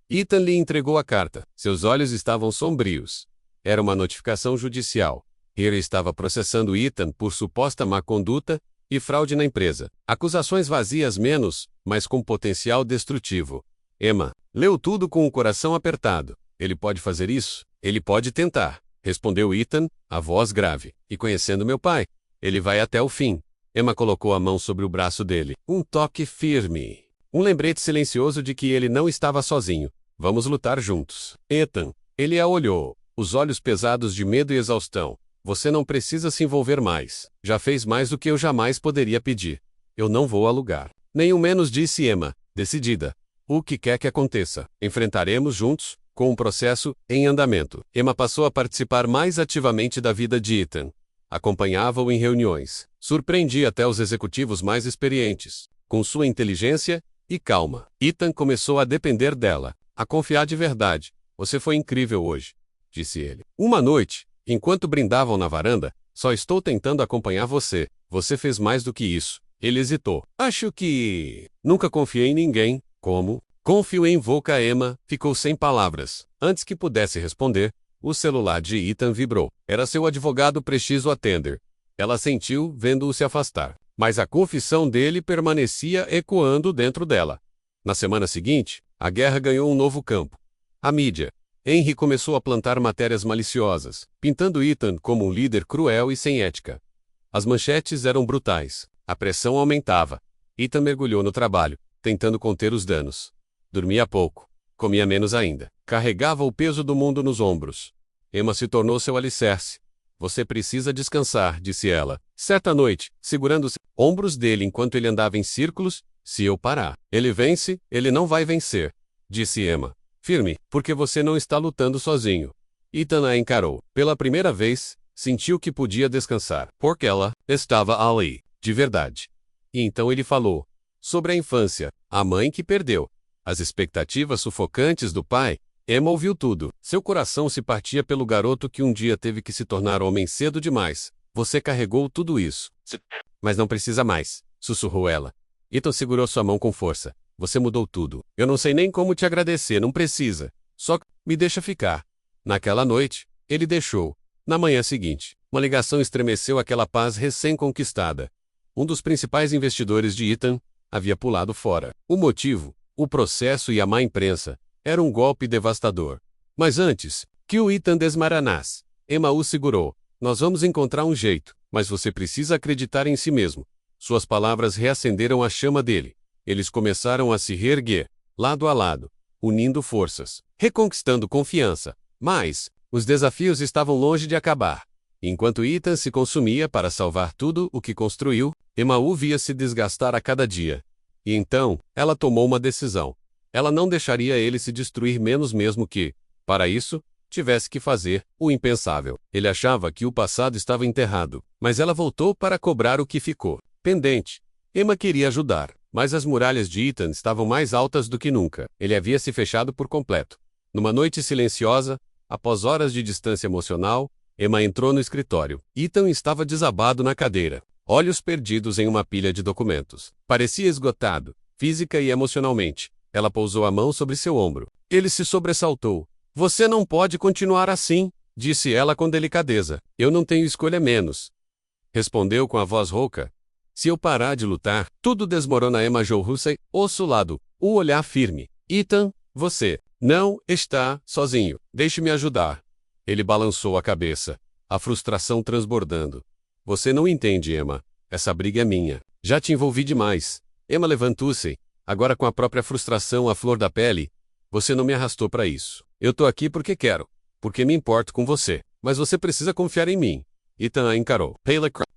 Ethan lhe entregou a carta. Seus olhos estavam sombrios. Era uma notificação judicial. Harry estava processando Ethan por suposta má conduta e fraude na empresa. Acusações vazias menos, mas com potencial destrutivo. Emma leu tudo com o coração apertado. Ele pode fazer isso? Ele pode tentar, respondeu Ethan, a voz grave. E conhecendo meu pai, ele vai até o fim. Emma colocou a mão sobre o braço dele. Um toque firme. Um lembrete silencioso de que ele não estava sozinho. Vamos lutar juntos. Ethan. Ele a olhou, os olhos pesados de medo e exaustão. Você não precisa se envolver mais. Já fez mais do que eu jamais poderia pedir. Eu não vou alugar. Nem o menos, disse Emma, decidida. O que quer que aconteça, enfrentaremos juntos, com um processo em andamento. Emma passou a participar mais ativamente da vida de Ethan. Acompanhava-o em reuniões. Surpreendia até os executivos mais experientes, com sua inteligência e calma. Ethan começou a depender dela, a confiar de verdade. Você foi incrível hoje, disse ele. Uma noite, enquanto brindavam na varanda, só estou tentando acompanhar você. Você fez mais do que isso. Ele hesitou. Acho que... Nunca confiei em ninguém. Como? Confio em Volca. Emma ficou sem palavras. Antes que pudesse responder, o celular de Ethan vibrou. Era seu advogado preciso atender. Ela sentiu, vendo-o se afastar. Mas a confissão dele permanecia ecoando dentro dela. Na semana seguinte, a guerra ganhou um novo campo. A mídia. Henry começou a plantar matérias maliciosas, pintando Ethan como um líder cruel e sem ética. As manchetes eram brutais. A pressão aumentava. Ethan mergulhou no trabalho, tentando conter os danos. Dormia pouco. Comia menos ainda. Carregava o peso do mundo nos ombros. Emma se tornou seu alicerce. Você precisa descansar, disse ela. Certa noite, segurando os ombros dele enquanto ele andava em círculos, se eu parar, ele vence, ele não vai vencer, disse Emma. Firme, porque você não está lutando sozinho. Ethan a encarou. Pela primeira vez, sentiu que podia descansar, porque ela estava ali, de verdade. E então ele falou sobre a infância, a mãe que perdeu, as expectativas sufocantes do pai. Emma ouviu tudo. Seu coração se partia pelo garoto que um dia teve que se tornar homem cedo demais. Você carregou tudo isso. Mas não precisa mais, sussurrou ela. Ethan segurou sua mão com força. Você mudou tudo. Eu não sei nem como te agradecer, não precisa. Só me deixa ficar. Naquela noite, ele deixou. Na manhã seguinte, uma ligação estremeceu aquela paz recém-conquistada. Um dos principais investidores de Ethan havia pulado fora. O motivo, o processo e a má imprensa. Era um golpe devastador. Mas antes que o Ethan desmaranasse, Emma o segurou. Nós vamos encontrar um jeito, mas você precisa acreditar em si mesmo. Suas palavras reacenderam a chama dele. Eles começaram a se reerguer, lado a lado, unindo forças, reconquistando confiança. Mas os desafios estavam longe de acabar. Enquanto Ethan se consumia para salvar tudo o que construiu, Emma o via se desgastar a cada dia. E então, ela tomou uma decisão. Ela não deixaria ele se destruir menos mesmo que, para isso, tivesse que fazer o impensável. Ele achava que o passado estava enterrado, mas ela voltou para cobrar o que ficou pendente. Emma queria ajudar, mas as muralhas de Ethan estavam mais altas do que nunca. Ele havia se fechado por completo. Numa noite silenciosa, após horas de distância emocional, Emma entrou no escritório. Ethan estava desabado na cadeira, olhos perdidos em uma pilha de documentos. Parecia esgotado, física e emocionalmente. Ela pousou a mão sobre seu ombro. Ele se sobressaltou. Você não pode continuar assim, disse ela com delicadeza. Eu não tenho escolha menos. Respondeu com a voz rouca. Se eu parar de lutar, tudo desmorona. Emma Joe-Russey, ossulado, o olhar firme. Ethan, você não está sozinho. Deixe-me ajudar. Ele balançou a cabeça, a frustração transbordando. Você não entende, Emma. Essa briga é minha. Já te envolvi demais. Emma levantou-se. Agora com a própria frustração à flor da pele, você não me arrastou para isso. Eu tô aqui porque quero, porque me importo com você, mas você precisa confiar em mim. Ethan a encarou.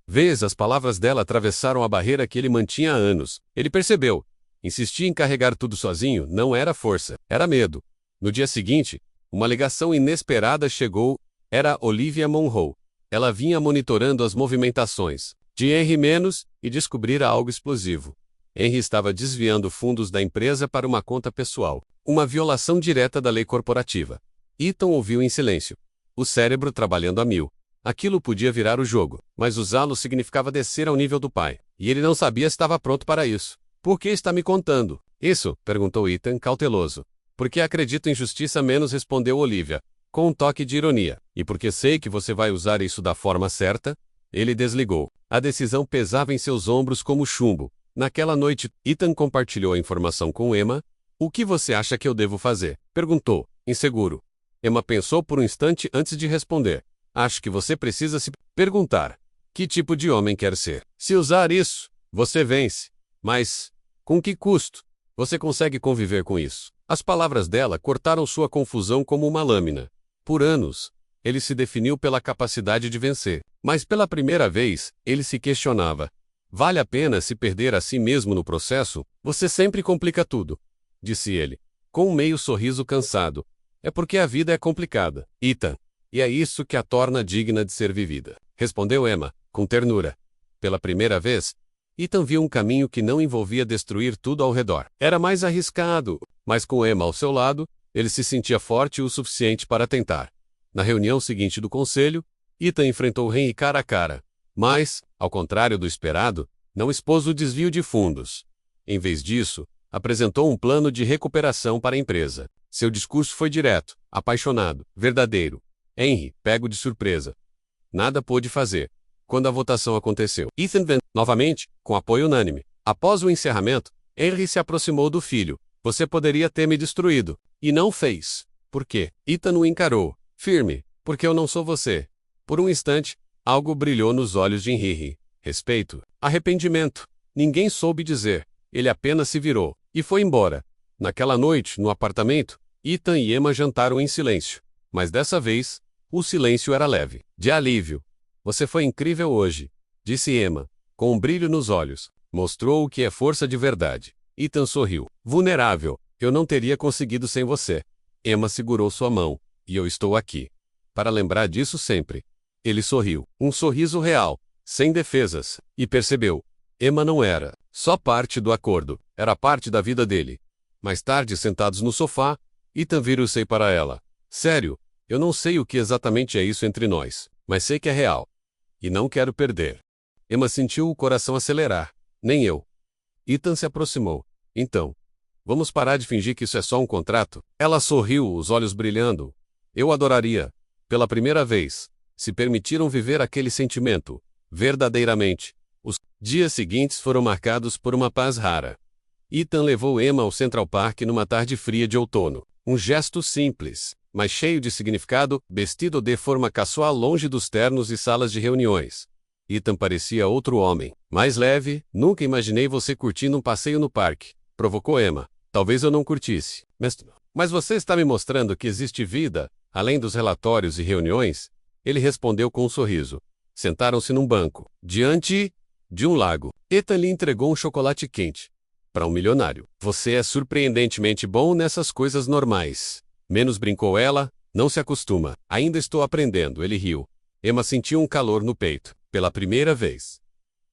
Vez as palavras dela atravessaram a barreira que ele mantinha há anos. Ele percebeu. Insistir em carregar tudo sozinho não era força, era medo. No dia seguinte, uma ligação inesperada chegou. Era Olivia Monroe. Ela vinha monitorando as movimentações de Henry menos e descobrira algo explosivo. Henry estava desviando fundos da empresa para uma conta pessoal. Uma violação direta da lei corporativa. Ethan ouviu em silêncio. O cérebro trabalhando a mil. Aquilo podia virar o jogo, mas usá-lo significava descer ao nível do pai. E ele não sabia se estava pronto para isso. Por que está me contando? Isso? Perguntou Ethan, cauteloso. Porque acredito em justiça menos, respondeu Olivia, com um toque de ironia. E porque sei que você vai usar isso da forma certa? Ele desligou. A decisão pesava em seus ombros como chumbo. Naquela noite, Ethan compartilhou a informação com Emma. O que você acha que eu devo fazer? Perguntou, inseguro. Emma pensou por um instante antes de responder. Acho que você precisa se perguntar. Que tipo de homem quer ser? Se usar isso, você vence. Mas, com que custo? Você consegue conviver com isso? As palavras dela cortaram sua confusão como uma lâmina. Por anos, ele se definiu pela capacidade de vencer. Mas pela primeira vez, ele se questionava. Vale a pena se perder a si mesmo no processo? Você sempre complica tudo. disse ele, com um meio sorriso cansado. É porque a vida é complicada, Ethan. E é isso que a torna digna de ser vivida, respondeu Emma, com ternura. Pela primeira vez, Ethan viu um caminho que não envolvia destruir tudo ao redor. Era mais arriscado, mas com Emma ao seu lado, ele se sentia forte o suficiente para tentar. Na reunião seguinte do conselho, Ethan enfrentou Henry cara a cara, mas, ao contrário do esperado, não expôs o desvio de fundos. Em vez disso, apresentou um plano de recuperação para a empresa. Seu discurso foi direto, apaixonado, verdadeiro. Henry, pego de surpresa. Nada pôde fazer. Quando a votação aconteceu, Ethan venceu novamente, com apoio unânime. Após o encerramento, Henry se aproximou do filho. Você poderia ter me destruído. E não fez. Por quê? Ethan o encarou. Firme. Porque eu não sou você. Por um instante, algo brilhou nos olhos de Henry. Respeito. Arrependimento. Ninguém soube dizer. Ele apenas se virou. E foi embora. Naquela noite, no apartamento, Ethan e Emma jantaram em silêncio. Mas dessa vez, o silêncio era leve. De alívio. Você foi incrível hoje, disse Emma, com um brilho nos olhos. Mostrou o que é força de verdade. Ethan sorriu. Vulnerável. Eu não teria conseguido sem você. Emma segurou sua mão. E eu estou aqui. Para lembrar disso sempre. Ele sorriu. Um sorriso real, sem defesas. E percebeu. Emma não era só parte do acordo. Era parte da vida dele. Mais tarde, sentados no sofá, Ethan virou-se para ela. Sério, eu não sei o que exatamente é isso entre nós, mas sei que é real. E não quero perder. Emma sentiu o coração acelerar. Nem eu. Ethan se aproximou. Então, vamos parar de fingir que isso é só um contrato? Ela sorriu, os olhos brilhando. Eu adoraria, pela primeira vez, se permitiram viver aquele sentimento, verdadeiramente. Os dias seguintes foram marcados por uma paz rara. Ethan levou Emma ao Central Park numa tarde fria de outono. Um gesto simples, mas cheio de significado, vestido de forma casual longe dos ternos e salas de reuniões. Ethan parecia outro homem, mais leve. Nunca imaginei você curtindo um passeio no parque, provocou Emma. Talvez eu não curtisse. Mas você está me mostrando que existe vida, além dos relatórios e reuniões? Ele respondeu com um sorriso. Sentaram-se num banco, diante de um lago. Ethan lhe entregou um chocolate quente. Para um milionário. Você é surpreendentemente bom nessas coisas normais. Menos brincou ela, não se acostuma. Ainda estou aprendendo, ele riu. Emma sentiu um calor no peito, pela primeira vez.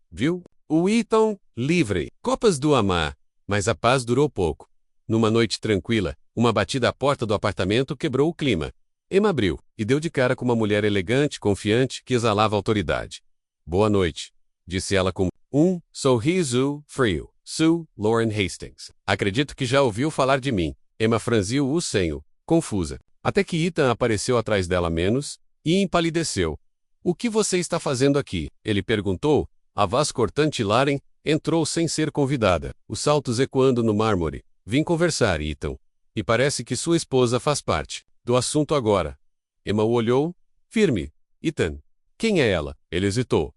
Viu? O Ethan, livre. Copas do amar. Mas a paz durou pouco. Numa noite tranquila, uma batida à porta do apartamento quebrou o clima. Emma abriu, e deu de cara com uma mulher elegante, confiante, que exalava autoridade. Boa noite, disse ela com um sorriso frio. Sue Lauren Hastings. Acredito que já ouviu falar de mim. Emma franziu o senho, confusa. Até que Ethan apareceu atrás dela menos, e empalideceu. O que você está fazendo aqui? Ele perguntou. A voz cortante Lauren entrou sem ser convidada, os saltos ecoando no mármore. Vim conversar, Ethan. E parece que sua esposa faz parte do assunto agora. Emma o olhou, firme. Ethan. Quem é ela? Ele hesitou.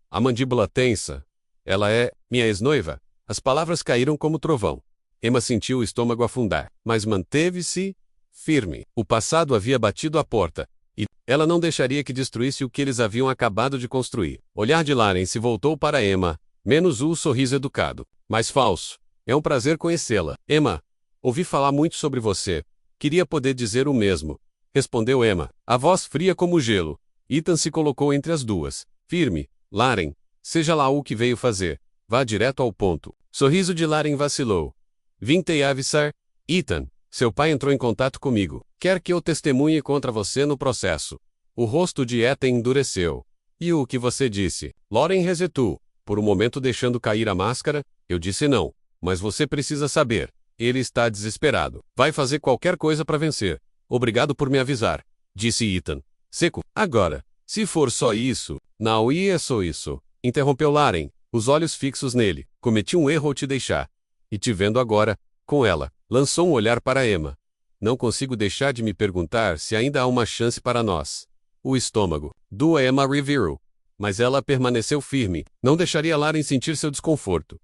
A mandíbula tensa. Ela é minha ex-noiva. As palavras caíram como trovão. Emma sentiu o estômago afundar, mas manteve-se firme. O passado havia batido à porta, e ela não deixaria que destruísse o que eles haviam acabado de construir. O olhar de Lauren se voltou para Emma, menos o sorriso educado, mas falso. É um prazer conhecê-la. Emma, ouvi falar muito sobre você. Queria poder dizer o mesmo. Respondeu Emma, a voz fria como gelo. Ethan se colocou entre as duas. Firme. Lauren, seja lá o que veio fazer. Vá direto ao ponto. Sorriso de Lauren vacilou. Vim te avisar, Ethan. Seu pai entrou em contato comigo. Quer que eu testemunhe contra você no processo. O rosto de Ethan endureceu. E o que você disse? Lauren resetou, por um momento deixando cair a máscara. Eu disse não. Mas você precisa saber. Ele está desesperado. Vai fazer qualquer coisa para vencer. Obrigado por me avisar, disse Ethan. Seco. Agora, se for só isso. Não é só isso. Interrompeu Lauren, os olhos fixos nele. Cometi um erro ao te deixar. E te vendo agora, com ela, lançou um olhar para Emma. Não consigo deixar de me perguntar se ainda há uma chance para nós. O estômago do Emma revirou. Mas ela permaneceu firme. Não deixaria Lauren sentir seu desconforto.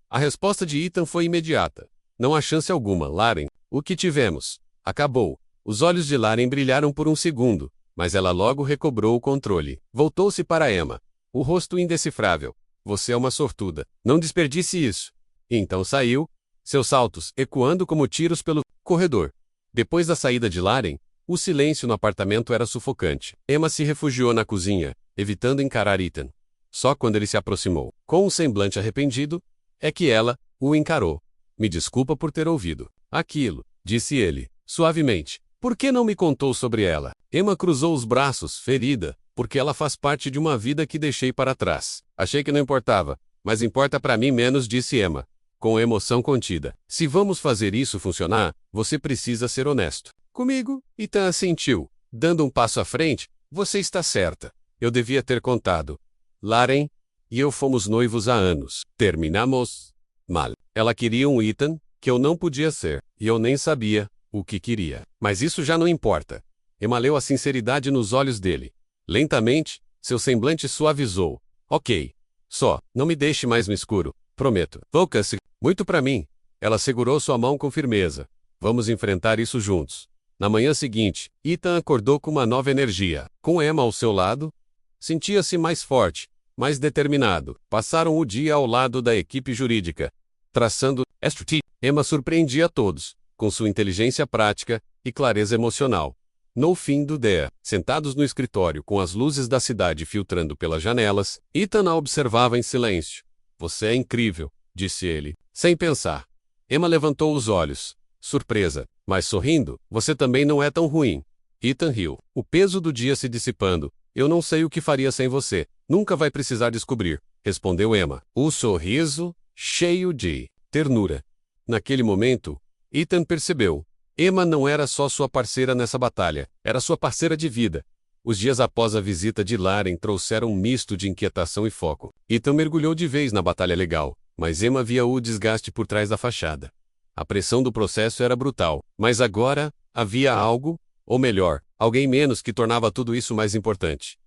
A resposta de Ethan foi imediata. Não há chance alguma, Lauren. O que tivemos acabou. Os olhos de Lauren brilharam por um segundo, mas ela logo recobrou o controle. Voltou-se para Emma. O rosto indecifrável. Você é uma sortuda. Não desperdice isso. E então saiu, seus saltos ecoando como tiros pelo corredor. Depois da saída de Laren, o silêncio no apartamento era sufocante. Emma se refugiou na cozinha, evitando encarar Ethan. Só quando ele se aproximou, com um semblante arrependido, é que ela o encarou. Me desculpa por ter ouvido aquilo, disse ele, suavemente. Por que não me contou sobre ela? Emma cruzou os braços, ferida, porque ela faz parte de uma vida que deixei para trás. Achei que não importava, mas importa para mim menos, disse Emma, com emoção contida. Se vamos fazer isso funcionar, você precisa ser honesto comigo. Ethan assentiu, dando um passo à frente. Você está certa. Eu devia ter contado. Laren e eu fomos noivos há anos. Terminamos mal. Ela queria um Ethan que eu não podia ser, e eu nem sabia o que queria. Mas isso já não importa. Emma leu a sinceridade nos olhos dele. Lentamente, seu semblante suavizou. Ok. Só, não me deixe mais no escuro. Prometo. Focus-se. Muito para mim. Ela segurou sua mão com firmeza. Vamos enfrentar isso juntos. Na manhã seguinte, Ethan acordou com uma nova energia. Com Emma ao seu lado, sentia-se mais forte, mais determinado. Passaram o dia ao lado da equipe jurídica, traçando estratégia. Emma surpreendia a todos, com sua inteligência prática e clareza emocional. No fim do dia, sentados no escritório com as luzes da cidade filtrando pelas janelas, Ethan a observava em silêncio. Você é incrível, disse ele, sem pensar. Emma levantou os olhos, surpresa, mas sorrindo. Você também não é tão ruim. Ethan riu, o peso do dia se dissipando. Eu não sei o que faria sem você. Nunca vai precisar descobrir, respondeu Emma, o sorriso cheio de ternura. Naquele momento, Ethan percebeu. Emma não era só sua parceira nessa batalha, era sua parceira de vida. Os dias após a visita de Laren trouxeram um misto de inquietação e foco. Ethan mergulhou de vez na batalha legal, mas Emma via o desgaste por trás da fachada. A pressão do processo era brutal, mas agora havia algo, ou melhor, alguém menos que tornava tudo isso mais importante.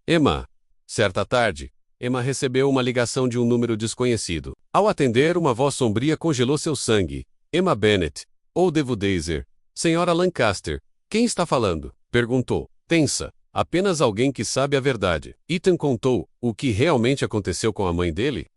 Emma. Certa tarde, Emma recebeu uma ligação de um número desconhecido. Ao atender, uma voz sombria congelou seu sangue. Emma Bennett, ou devo dizer, Senhora Lancaster, quem está falando? Perguntou, tensa, apenas alguém que sabe a verdade. Ethan contou o que realmente aconteceu com a mãe dele?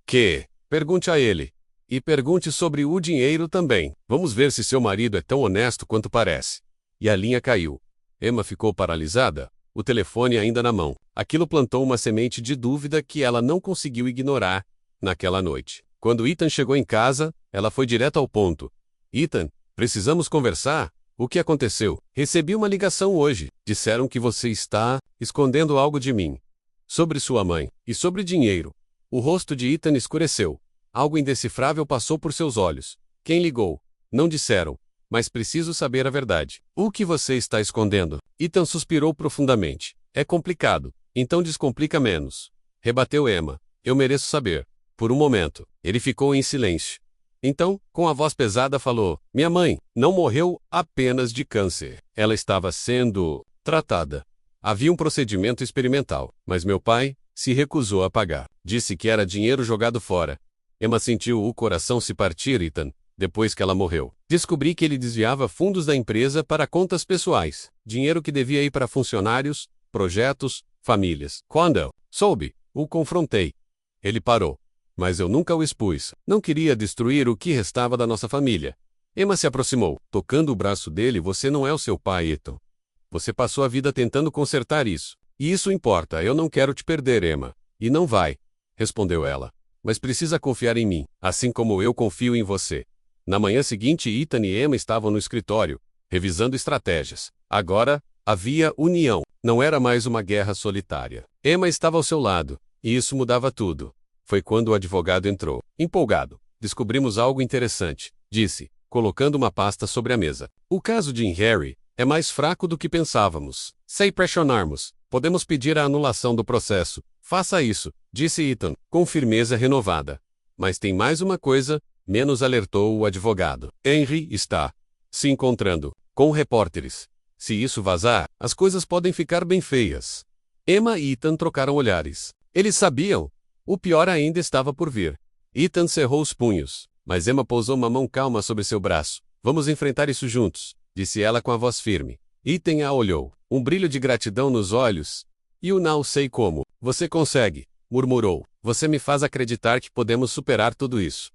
Que? Pergunte a ele. E pergunte sobre o dinheiro também. Vamos ver se seu marido é tão honesto quanto parece. E a linha caiu. Emma ficou paralisada, o telefone ainda na mão. Aquilo plantou uma semente de dúvida que ela não conseguiu ignorar naquela noite. Quando Ethan chegou em casa, ela foi direto ao ponto. Ethan, precisamos conversar? O que aconteceu? Recebi uma ligação hoje. Disseram que você está escondendo algo de mim. Sobre sua mãe. E sobre dinheiro. O rosto de Ethan escureceu. Algo indecifrável passou por seus olhos. Quem ligou? Não disseram. Mas preciso saber a verdade. O que você está escondendo? Ethan suspirou profundamente. É complicado. Então descomplica menos. Rebateu Emma. Eu mereço saber. Por um momento, ele ficou em silêncio. Então, com a voz pesada falou, minha mãe não morreu apenas de câncer. Ela estava sendo tratada. Havia um procedimento experimental, mas meu pai se recusou a pagar. Disse que era dinheiro jogado fora. Emma sentiu o coração se partir, Ethan, depois que ela morreu. Descobri que ele desviava fundos da empresa para contas pessoais. Dinheiro que devia ir para funcionários, projetos, famílias. Quando eu soube, o confrontei. Ele parou. Mas eu nunca o expus. Não queria destruir o que restava da nossa família. Emma se aproximou, tocando o braço dele. Você não é o seu pai, Ethan. Você passou a vida tentando consertar isso. E isso importa. Eu não quero te perder, Emma. E não vai, respondeu ela. Mas precisa confiar em mim, assim como eu confio em você. Na manhã seguinte, Ethan e Emma estavam no escritório, revisando estratégias. Agora, havia união. Não era mais uma guerra solitária. Emma estava ao seu lado, e isso mudava tudo. Foi quando o advogado entrou. Empolgado. Descobrimos algo interessante, disse, colocando uma pasta sobre a mesa. O caso de Harry é mais fraco do que pensávamos. Sem pressionarmos, podemos pedir a anulação do processo. Faça isso, disse Ethan, com firmeza renovada. Mas tem mais uma coisa, menos alertou o advogado. Henry está se encontrando com repórteres. Se isso vazar, as coisas podem ficar bem feias. Emma e Ethan trocaram olhares. Eles sabiam. O pior ainda estava por vir. Ethan cerrou os punhos, mas Emma pousou uma mão calma sobre seu braço. Vamos enfrentar isso juntos, disse ela com a voz firme. Ethan a olhou, um brilho de gratidão nos olhos. E o não sei como. Você consegue, murmurou. Você me faz acreditar que podemos superar tudo isso.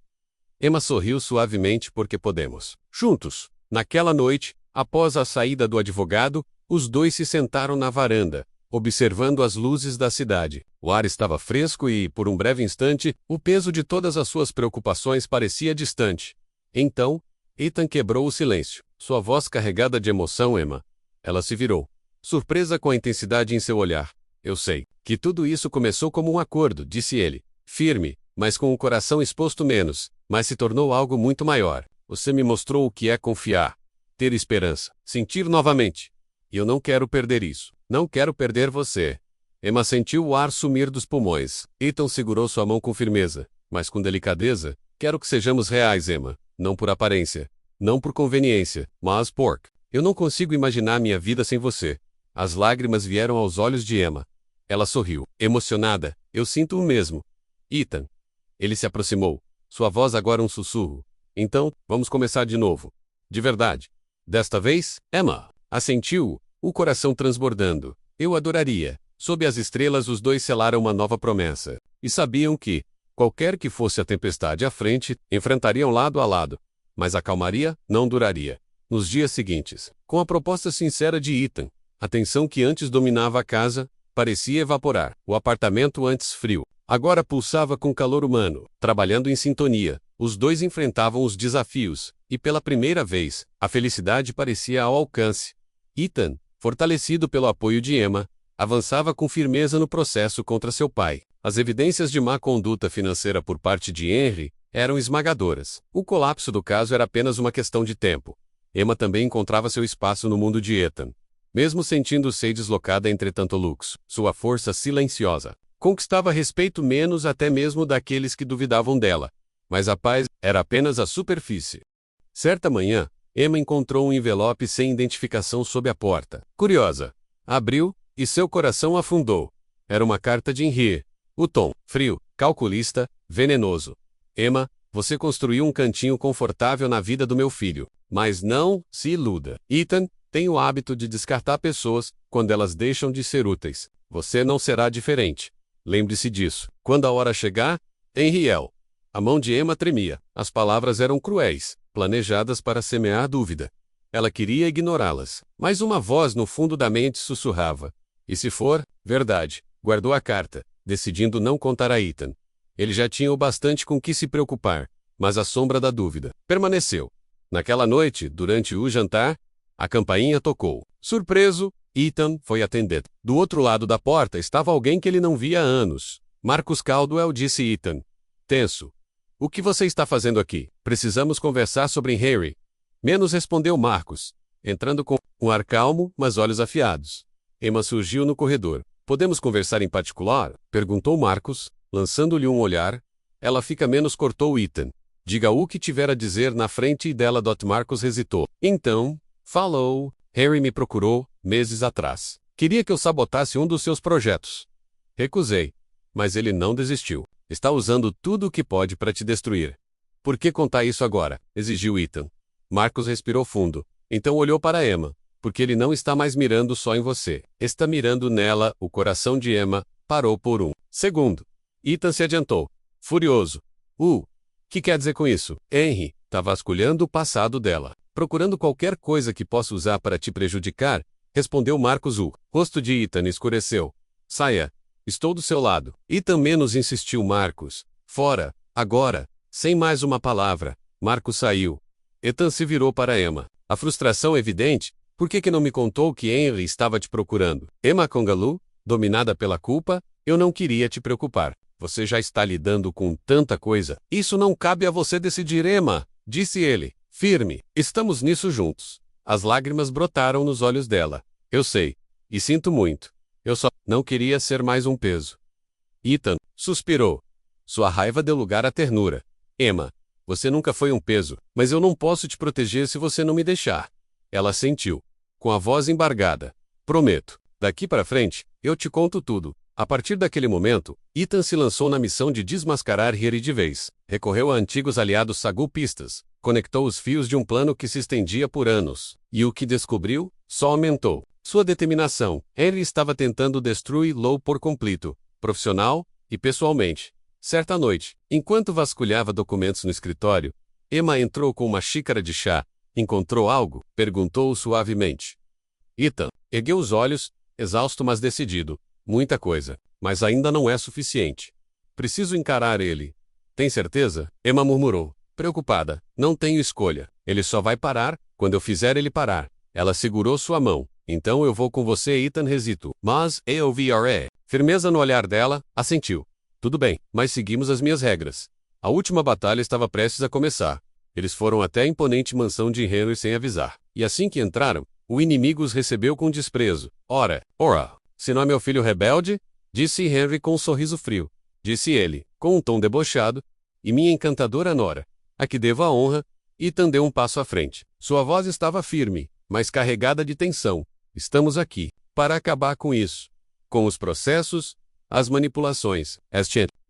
Emma sorriu suavemente porque podemos. Juntos. Naquela noite, após a saída do advogado, os dois se sentaram na varanda, observando as luzes da cidade. O ar estava fresco e, por um breve instante, o peso de todas as suas preocupações parecia distante. Então, Ethan quebrou o silêncio. Sua voz carregada de emoção, Emma. Ela se virou, surpresa com a intensidade em seu olhar. Eu sei que tudo isso começou como um acordo, disse ele. Firme, mas com o coração exposto menos, mas se tornou algo muito maior. Você me mostrou o que é confiar, ter esperança, sentir novamente. E eu não quero perder isso. Não quero perder você. Emma sentiu o ar sumir dos pulmões. Ethan segurou sua mão com firmeza, mas com delicadeza. Quero que sejamos reais, Emma. Não por aparência. Não por conveniência, mas por... Eu não consigo imaginar minha vida sem você. As lágrimas vieram aos olhos de Emma. Ela sorriu, emocionada. Eu sinto o mesmo. Ethan. Ele se aproximou. Sua voz agora um sussurro. Então, vamos começar de novo. De verdade. Desta vez, Emma assentiu, o coração transbordando. Eu adoraria. Sob as estrelas os dois selaram uma nova promessa. E sabiam que, qualquer que fosse a tempestade à frente, enfrentariam lado a lado. Mas a calmaria não duraria. Nos dias seguintes, com a proposta sincera de Ethan, a tensão que antes dominava a casa, parecia evaporar. O apartamento antes frio, agora pulsava com calor humano. Trabalhando em sintonia, os dois enfrentavam os desafios, e pela primeira vez, a felicidade parecia ao alcance. Ethan, fortalecido pelo apoio de Emma, avançava com firmeza no processo contra seu pai. As evidências de má conduta financeira por parte de Henry eram esmagadoras. O colapso do caso era apenas uma questão de tempo. Emma também encontrava seu espaço no mundo de Ethan. Mesmo sentindo-se deslocada entre tanto luxo, sua força silenciosa conquistava respeito menos até mesmo daqueles que duvidavam dela. Mas a paz era apenas a superfície. Certa manhã, Emma encontrou um envelope sem identificação sob a porta. Curiosa, abriu, e seu coração afundou. Era uma carta de Henry. O tom, frio, calculista, venenoso. Emma, você construiu um cantinho confortável na vida do meu filho. Mas não se iluda. Ethan tem o hábito de descartar pessoas quando elas deixam de ser úteis. Você não será diferente. Lembre-se disso. Quando a hora chegar, Henriel. A mão de Emma tremia. As palavras eram cruéis, planejadas para semear dúvida. Ela queria ignorá-las, mas uma voz no fundo da mente sussurrava. E se for verdade, guardou a carta, decidindo não contar a Ethan. Ele já tinha o bastante com que se preocupar, mas a sombra da dúvida permaneceu. Naquela noite, durante o jantar, a campainha tocou. Surpreso, Ethan foi atender. Do outro lado da porta estava alguém que ele não via há anos. Marcus Caldwell, disse Ethan. Tenso. O que você está fazendo aqui? Precisamos conversar sobre Henry. Menos respondeu Marcus, entrando com um ar calmo, mas olhos afiados. Emma surgiu no corredor. Podemos conversar em particular? Perguntou Marcus, lançando-lhe um olhar. Ela fica menos cortou Ethan. Diga o que tiver a dizer na frente dela. Marcus hesitou. Então, falou. Henry me procurou, meses atrás. Queria que eu sabotasse um dos seus projetos. Recusei. Mas ele não desistiu. Está usando tudo o que pode para te destruir. Por que contar isso agora? Exigiu Ethan. Marcus respirou fundo. Então olhou para Emma. Porque ele não está mais mirando só em você. Está mirando nela. O coração de Emma parou por um segundo. Ethan se adiantou. Furioso. Que quer dizer com isso? Henry está vasculhando o passado dela. Procurando qualquer coisa que possa usar para te prejudicar, respondeu Marcus. O rosto de Ethan escureceu. Saia. Estou do seu lado. Ethan menos insistiu. Marcus. Fora. Agora. Sem mais uma palavra. Marcus saiu. Ethan se virou para Emma. A frustração evidente. Por que não me contou que Henry estava te procurando? Emma Congalu, dominada pela culpa, eu não queria te preocupar. Você já está lidando com tanta coisa. Isso não cabe a você decidir, Emma, disse ele, firme. Estamos nisso juntos. As lágrimas brotaram nos olhos dela. Eu sei. E sinto muito. Eu só não queria ser mais um peso. Ethan suspirou. Sua raiva deu lugar à ternura. Emma, você nunca foi um peso, mas eu não posso te proteger se você não me deixar. Ela sentiu, com a voz embargada. Prometo. Daqui para frente, eu te conto tudo. A partir daquele momento, Ethan se lançou na missão de desmascarar Henry de vez. Recorreu a antigos aliados sagupistas, conectou os fios de um plano que se estendia por anos. E o que descobriu, só aumentou. Sua determinação. Henry estava tentando destruí-lo por completo, profissional e pessoalmente. Certa noite, enquanto vasculhava documentos no escritório, Emma entrou com uma xícara de chá. Encontrou algo? Perguntou suavemente. Ethan ergueu os olhos, exausto mas decidido. Muita coisa, mas ainda não é suficiente. Preciso encarar ele. Tem certeza? Emma murmurou, preocupada. Não tenho escolha. Ele só vai parar quando eu fizer ele parar. Ela segurou sua mão. Então eu vou com você, Ethan hesitou. Mas, EOVRE. Firmeza no olhar dela, assentiu. Tudo bem, mas seguimos as minhas regras. A última batalha estava prestes a começar. Eles foram até a imponente mansão de Henry sem avisar. E assim que entraram, o inimigo os recebeu com desprezo. Ora, se não é meu filho rebelde? Disse Henry com um sorriso frio. Disse ele, com um tom debochado. E minha encantadora nora, a que devo a honra. Ethan deu um passo à frente. Sua voz estava firme, mas carregada de tensão. Estamos aqui para acabar com isso. Com os processos, as manipulações.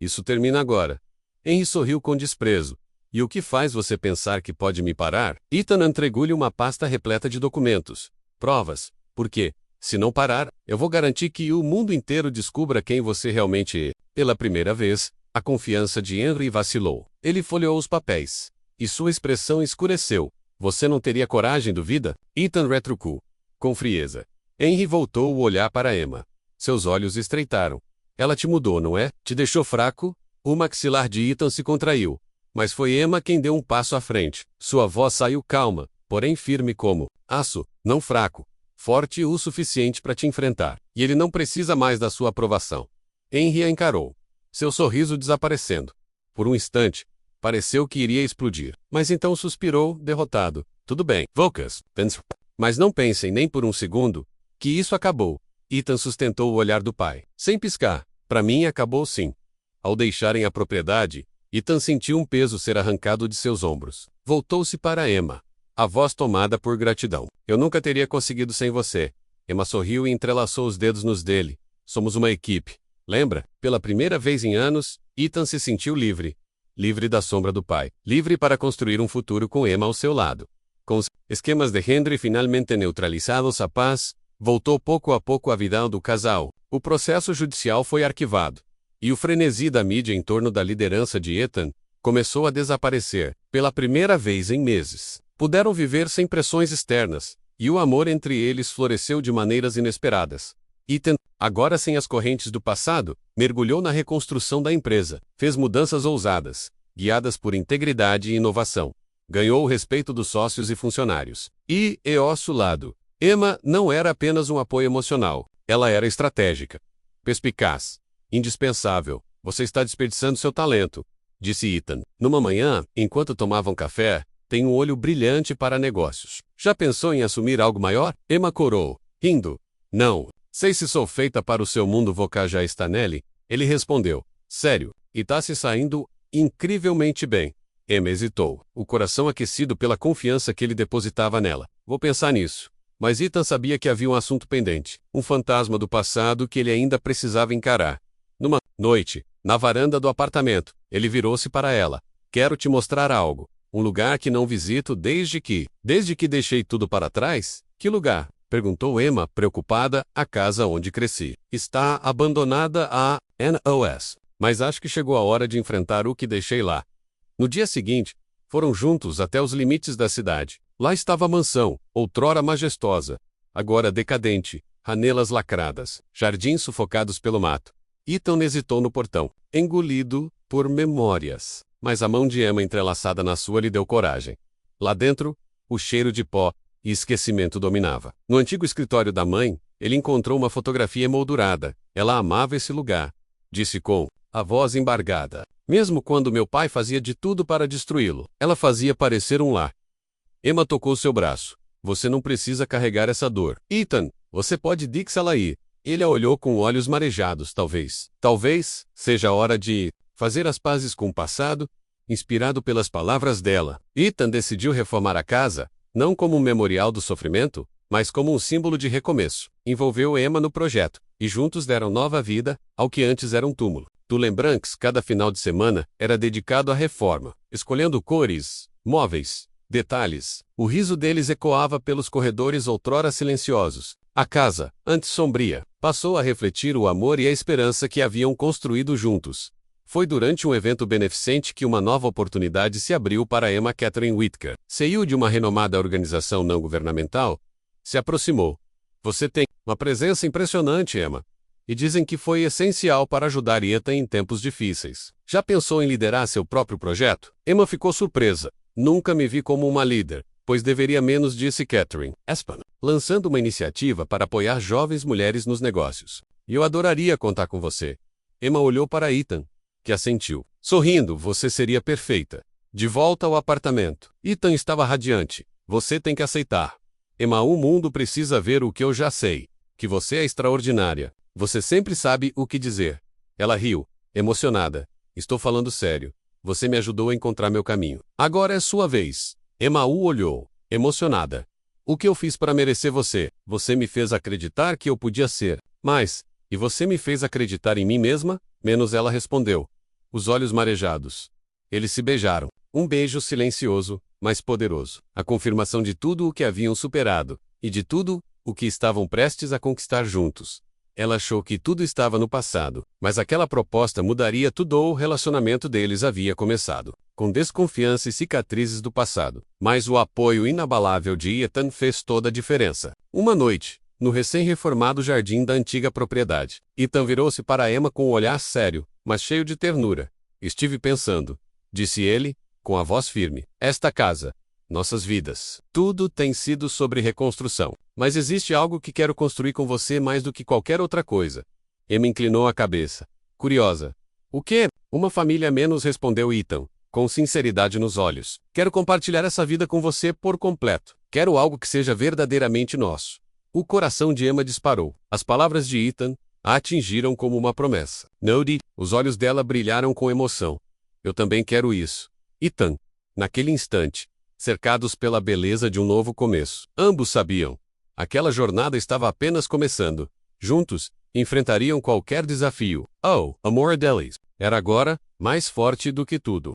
Isso termina agora. Henry sorriu com desprezo. E o que faz você pensar que pode me parar? Ethan entregou-lhe uma pasta repleta de documentos. Provas. Porque, se não parar, eu vou garantir que o mundo inteiro descubra quem você realmente é. Pela primeira vez, a confiança de Henry vacilou. Ele folheou os papéis. E sua expressão escureceu. Você não teria coragem, duvida? Ethan retrucou. Com frieza. Henry voltou o olhar para Emma. Seus olhos estreitaram. Ela te mudou, não é? Te deixou fraco? O maxilar de Ethan se contraiu. Mas foi Emma quem deu um passo à frente. Sua voz saiu calma, porém firme como aço, não fraco. Forte o suficiente para te enfrentar. E ele não precisa mais da sua aprovação. Henry a encarou. Seu sorriso desaparecendo. Por um instante, pareceu que iria explodir. Mas então suspirou, derrotado. Tudo bem, Vocus. Mas não pensem nem por um segundo que isso acabou. Ethan sustentou o olhar do pai. Sem piscar. Para mim acabou sim. Ao deixarem a propriedade, Ethan sentiu um peso ser arrancado de seus ombros. Voltou-se para Emma. A voz tomada por gratidão. Eu nunca teria conseguido sem você. Emma sorriu e entrelaçou os dedos nos dele. Somos uma equipe. Lembra? Pela primeira vez em anos, Ethan se sentiu livre. Livre da sombra do pai. Livre para construir um futuro com Emma ao seu lado. Com os esquemas de Henry finalmente neutralizados, a paz voltou pouco a pouco à vida do casal. O processo judicial foi arquivado. E o frenesi da mídia em torno da liderança de Ethan começou a desaparecer. Pela primeira vez em meses, puderam viver sem pressões externas, e o amor entre eles floresceu de maneiras inesperadas. Ethan, agora sem as correntes do passado, mergulhou na reconstrução da empresa, fez mudanças ousadas, guiadas por integridade e inovação. Ganhou o respeito dos sócios e funcionários. E, ao seu lado, Emma não era apenas um apoio emocional, ela era estratégica, perspicaz, indispensável. Você está desperdiçando seu talento, disse Ethan. Numa manhã, enquanto tomavam café, tem um olho brilhante para negócios. Já pensou em assumir algo maior? Emma corou, rindo. Não. Sei se sou feita para o seu mundo vocal já está nele? Ele respondeu. Sério, e tá se saindo incrivelmente bem. Emma hesitou, o coração aquecido pela confiança que ele depositava nela. Vou pensar nisso. Mas Ethan sabia que havia um assunto pendente, um fantasma do passado que ele ainda precisava encarar. Numa noite, na varanda do apartamento, ele virou-se para ela. Quero te mostrar algo. Um lugar que não visito desde que deixei tudo para trás? Que lugar? Perguntou Emma, preocupada. A casa onde cresci. Está abandonada há anos. Mas acho que chegou a hora de enfrentar o que deixei lá. No dia seguinte, foram juntos até os limites da cidade. Lá estava a mansão, outrora majestosa, agora decadente, janelas lacradas, jardins sufocados pelo mato. Ethan hesitou no portão, engolido por memórias. Mas a mão de Emma entrelaçada na sua lhe deu coragem. Lá dentro, o cheiro de pó e esquecimento dominava. No antigo escritório da mãe, ele encontrou uma fotografia emoldurada. Ela amava esse lugar, disse com a voz embargada. Mesmo quando meu pai fazia de tudo para destruí-lo, ela fazia parecer um lar. Emma tocou seu braço. Você não precisa carregar essa dor. Ethan, você pode dixá-la aí. Ele a olhou com olhos marejados, talvez. Talvez seja a hora de fazer as pazes com o passado, inspirado pelas palavras dela. Ethan decidiu reformar a casa, não como um memorial do sofrimento, mas como um símbolo de recomeço. Envolveu Emma no projeto, e juntos deram nova vida ao que antes era um túmulo. Do Lembrancs, cada final de semana era dedicado à reforma, escolhendo cores, móveis, detalhes. O riso deles ecoava pelos corredores outrora silenciosos. A casa, antes sombria, passou a refletir o amor e a esperança que haviam construído juntos. Foi durante um evento beneficente que uma nova oportunidade se abriu para Emma Catherine Whittaker, CEO de uma renomada organização não governamental, se aproximou. Você tem uma presença impressionante, Emma. E dizem que foi essencial para ajudar Ethan em tempos difíceis. Já pensou em liderar seu próprio projeto? Emma ficou surpresa. Nunca me vi como uma líder, pois deveria menos, disse Catherine Aspan, lançando uma iniciativa para apoiar jovens mulheres nos negócios. E eu adoraria contar com você. Emma olhou para Ethan, que assentiu. Sorrindo, você seria perfeita. De volta ao apartamento. Ethan estava radiante. Você tem que aceitar. Emma, o mundo precisa ver o que eu já sei. Que você é extraordinária. Você sempre sabe o que dizer. Ela riu, emocionada. Estou falando sério. Você me ajudou a encontrar meu caminho. Agora é sua vez. Emma o olhou, emocionada. O que eu fiz para merecer você? Você me fez acreditar que eu podia ser. Mas, e você me fez acreditar em mim mesma? Menos, ela respondeu. Os olhos marejados. Eles se beijaram. Um beijo silencioso, mas poderoso. A confirmação de tudo o que haviam superado, e de tudo o que estavam prestes a conquistar juntos. Ela achou que tudo estava no passado, mas aquela proposta mudaria tudo. O relacionamento deles havia começado, com desconfiança e cicatrizes do passado. Mas o apoio inabalável de Ethan fez toda a diferença. Uma noite, no recém-reformado jardim da antiga propriedade, Ethan virou-se para Emma com um olhar sério, mas cheio de ternura. Estive pensando, disse ele, com a voz firme. Esta casa, nossas vidas, tudo tem sido sobre reconstrução. Mas existe algo que quero construir com você mais do que qualquer outra coisa. Emma inclinou a cabeça, curiosa. O quê? Uma família a menos, respondeu Ethan, com sinceridade nos olhos. Quero compartilhar essa vida com você por completo. Quero algo que seja verdadeiramente nosso. O coração de Emma disparou. As palavras de Ethan a atingiram como uma promessa. Nody, os olhos dela brilharam com emoção. Eu também quero isso. Ethan, naquele instante, cercados pela beleza de um novo começo. Ambos sabiam. Aquela jornada estava apenas começando. Juntos, enfrentariam qualquer desafio. Oh, Amor deles era agora mais forte do que tudo.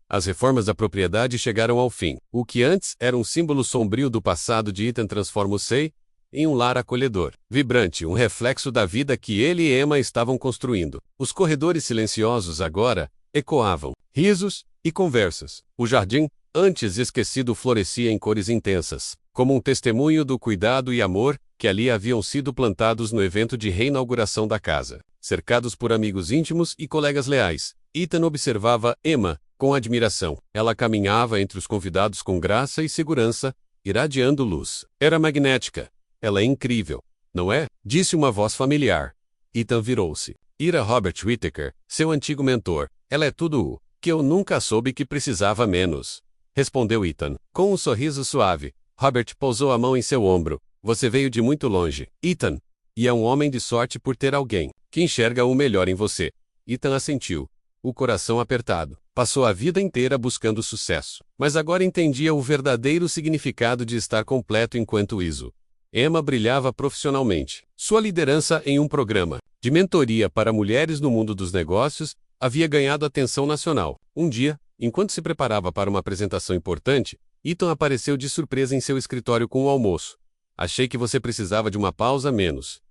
As reformas da propriedade chegaram ao fim. O que antes era um símbolo sombrio do passado de Ethan transformou-se em um lar acolhedor, vibrante, um reflexo da vida que ele e Emma estavam construindo. Os corredores silenciosos agora ecoavam risos e conversas. O jardim, antes esquecido, florescia em cores intensas, como um testemunho do cuidado e amor que ali haviam sido plantados no evento de reinauguração da casa. Cercados por amigos íntimos e colegas leais, Ethan observava Emma com admiração. Ela caminhava entre os convidados com graça e segurança, irradiando luz. Era magnética. Ela é incrível, não é? Disse uma voz familiar. Ethan virou-se. Ira Robert Whittaker, seu antigo mentor. Ela é tudo o que eu nunca soube que precisava menos. Respondeu Ethan, com um sorriso suave. Robert pousou a mão em seu ombro. Você veio de muito longe, Ethan. E é um homem de sorte por ter alguém que enxerga o melhor em você. Ethan assentiu, o coração apertado. Passou a vida inteira buscando sucesso, mas agora entendia o verdadeiro significado de estar completo enquanto ISO. Emma brilhava profissionalmente. Sua liderança em um programa de mentoria para mulheres no mundo dos negócios havia ganhado atenção nacional. Um dia, enquanto se preparava para uma apresentação importante, Ethan apareceu de surpresa em seu escritório com o almoço. Achei que você precisava de uma pausa menos,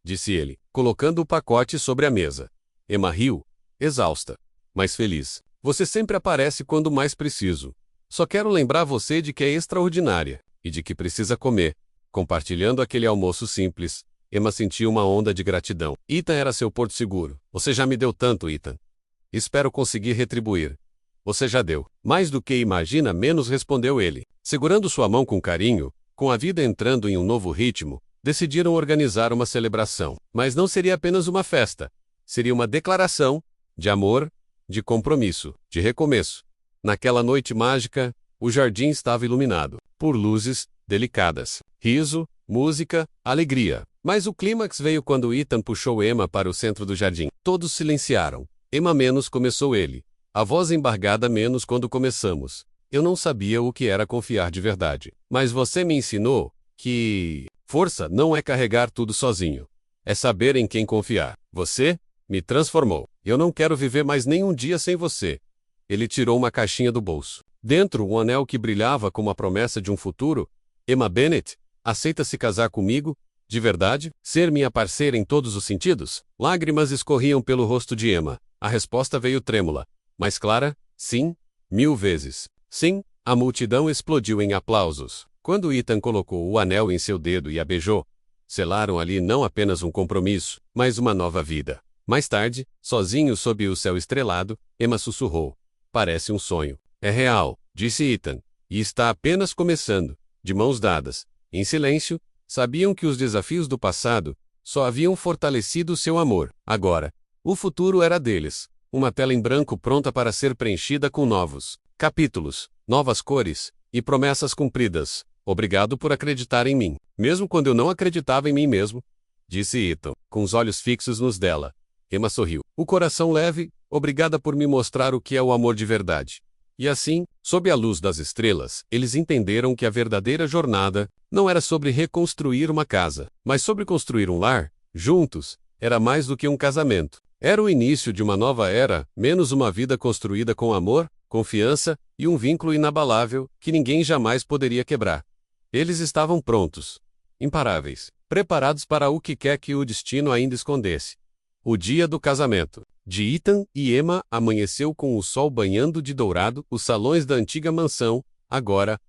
disse ele, colocando o pacote sobre a mesa. Emma riu, exausta, mas feliz. Você sempre aparece quando mais preciso. Só quero lembrar você de que é extraordinária e de que precisa comer. Compartilhando aquele almoço simples, Emma sentiu uma onda de gratidão. Ethan era seu porto seguro. Você já me deu tanto, Ethan. Espero conseguir retribuir. Você já deu. Mais do que imagina, menos, respondeu ele. Segurando sua mão com carinho, com a vida entrando em um novo ritmo, decidiram organizar uma celebração. Mas não seria apenas uma festa. Seria uma declaração de amor, de compromisso, de recomeço. Naquela noite mágica, o jardim estava iluminado por luzes delicadas, riso, música, alegria. Mas o clímax veio quando Ethan puxou Emma para o centro do jardim. Todos silenciaram. Emma menos, começou ele. A voz embargada menos quando começamos. Eu não sabia o que era confiar de verdade. Mas você me ensinou que força não é carregar tudo sozinho. É saber em quem confiar. Você me transformou. Eu não quero viver mais nenhum dia sem você. Ele tirou uma caixinha do bolso. Dentro, um anel que brilhava como a promessa de um futuro. Emma Bennett, aceita se casar comigo? De verdade? Ser minha parceira em todos os sentidos? Lágrimas escorriam pelo rosto de Emma. A resposta veio trêmula, mas clara: sim, 1000 vezes. Sim. A multidão explodiu em aplausos. Quando Ethan colocou o anel em seu dedo e a beijou, selaram ali não apenas um compromisso, mas uma nova vida. Mais tarde, sozinho sob o céu estrelado, Emma sussurrou: parece um sonho. É real, disse Ethan, e está apenas começando. De mãos dadas, em silêncio, sabiam que os desafios do passado só haviam fortalecido seu amor. Agora, o futuro era deles, uma tela em branco pronta para ser preenchida com novos capítulos, novas cores e promessas cumpridas. Obrigado por acreditar em mim, mesmo quando eu não acreditava em mim mesmo, disse Ethan, com os olhos fixos nos dela. Emma sorriu, o coração leve. Obrigada por me mostrar o que é o amor de verdade. E assim, sob a luz das estrelas, eles entenderam que a verdadeira jornada não era sobre reconstruir uma casa, mas sobre construir um lar, juntos. Era mais do que um casamento. Era o início de uma nova era, menos uma vida construída com amor, confiança e um vínculo inabalável que ninguém jamais poderia quebrar. Eles estavam prontos, imparáveis, preparados para o que quer que o destino ainda escondesse. O dia do casamento de Ethan e Emma amanheceu com o sol banhando de dourado os salões da antiga mansão, agora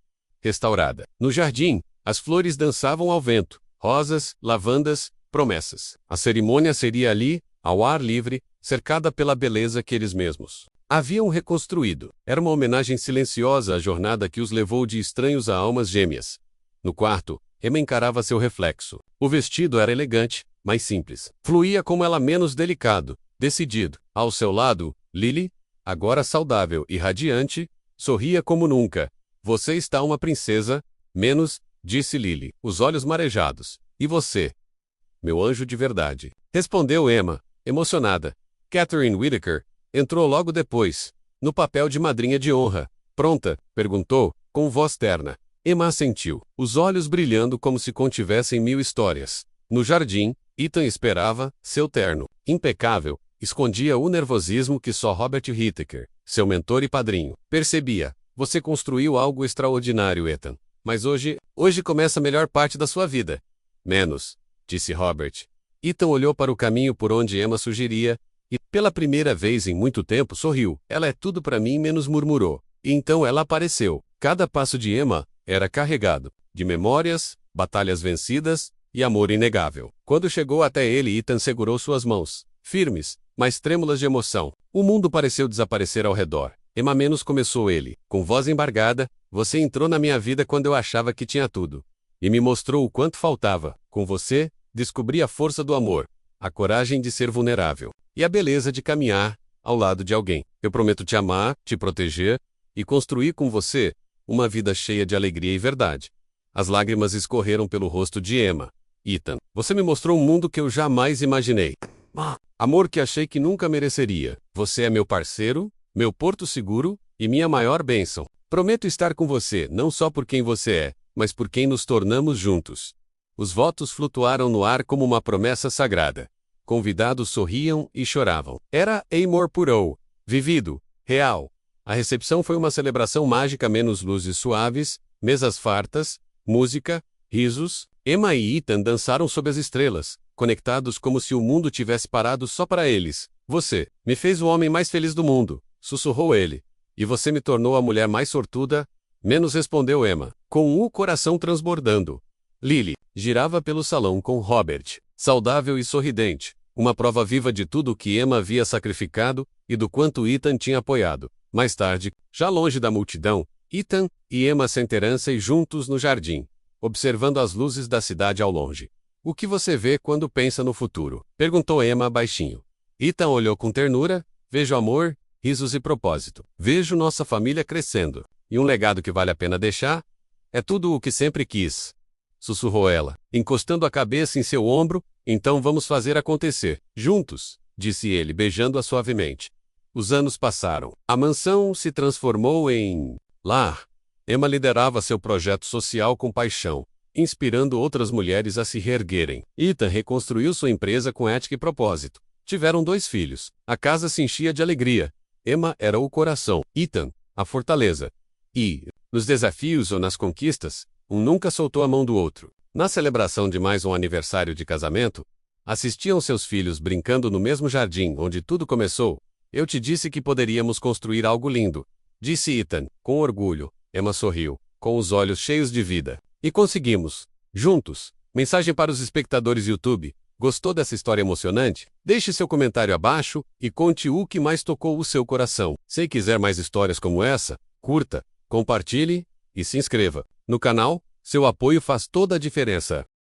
restaurada. No jardim, as flores dançavam ao vento, rosas, lavandas, promessas. A cerimônia seria ali, ao ar livre, cercada pela beleza que eles mesmos haviam reconstruído. Era uma homenagem silenciosa à jornada que os levou de estranhos a almas gêmeas. No quarto, Emma encarava seu reflexo. O vestido era elegante, mas simples. Fluía como ela menos delicado, decidido. Ao seu lado, Lily, agora saudável e radiante, sorria como nunca. Você está uma princesa, menos, disse Lily, os olhos marejados. E você? Meu anjo de verdade. Respondeu Emma, emocionada. Catherine Whittaker entrou logo depois, no papel de madrinha de honra. Pronta? Perguntou, com voz terna. Emma assentiu, os olhos brilhando como se contivessem 1000 histórias. No jardim, Ethan esperava, seu terno, impecável, escondia o nervosismo que só Robert Whittaker, seu mentor e padrinho, percebia. Você construiu algo extraordinário, Ethan. Mas hoje começa a melhor parte da sua vida. Menos, disse Robert. Ethan olhou para o caminho por onde Emma sugeria, e, pela primeira vez em muito tempo, sorriu. Ela é tudo para mim, menos murmurou. E então ela apareceu. Cada passo de Emma era carregado de memórias, batalhas vencidas e amor inegável. Quando chegou até ele, Ethan segurou suas mãos, firmes, mas trêmulas de emoção. O mundo pareceu desaparecer ao redor. Emma menos começou ele, com voz embargada, você entrou na minha vida quando eu achava que tinha tudo. E me mostrou o quanto faltava. Com você, descobri a força do amor, a coragem de ser vulnerável, e a beleza de caminhar ao lado de alguém. Eu prometo te amar, te proteger e construir com você uma vida cheia de alegria e verdade. As lágrimas escorreram pelo rosto de Emma. Ethan, você me mostrou um mundo que eu jamais imaginei. Amor que achei que nunca mereceria. Você é meu parceiro, meu porto seguro e minha maior bênção. Prometo estar com você não só por quem você é, mas por quem nos tornamos juntos. Os votos flutuaram no ar como uma promessa sagrada. Convidados sorriam e choravam. Era amor puro, vivido, real. A recepção foi uma celebração mágica, menos luzes suaves, mesas fartas, música, risos. Emma e Ethan dançaram sob as estrelas, conectados como se o mundo tivesse parado só para eles. Você me fez o homem mais feliz do mundo, sussurrou ele. E você me tornou a mulher mais sortuda, menos, respondeu Emma, com o coração transbordando. Lily girava pelo salão com Robert, saudável e sorridente, uma prova viva de tudo o que Emma havia sacrificado e do quanto Ethan tinha apoiado. Mais tarde, já longe da multidão, Ethan e Emma senteram-se e juntos no jardim, observando as luzes da cidade ao longe. O que você vê quando pensa no futuro? Perguntou Emma baixinho. Ethan olhou com ternura. Vejo amor, risos e propósito. Vejo nossa família crescendo. E um legado que vale a pena deixar? É tudo o que sempre quis. Sussurrou ela, encostando a cabeça em seu ombro. Então vamos fazer acontecer. Juntos, disse ele, beijando-a suavemente. Os anos passaram. A mansão se transformou em lar. Emma liderava seu projeto social com paixão, inspirando outras mulheres a se reerguerem. Ethan reconstruiu sua empresa com ética e propósito. Tiveram 2 filhos. A casa se enchia de alegria. Emma era o coração, Ethan, a fortaleza. E, nos desafios ou nas conquistas, um nunca soltou a mão do outro. Na celebração de mais um aniversário de casamento, assistiam seus filhos brincando no mesmo jardim onde tudo começou. Eu te disse que poderíamos construir algo lindo, disse Ethan, com orgulho. Emma sorriu, com os olhos cheios de vida. E conseguimos. Juntos. Mensagem para os espectadores YouTube. Gostou dessa história emocionante? Deixe seu comentário abaixo e conte o que mais tocou o seu coração. Se quiser mais histórias como essa, curta, compartilhe e se inscreva no canal. Seu apoio faz toda a diferença.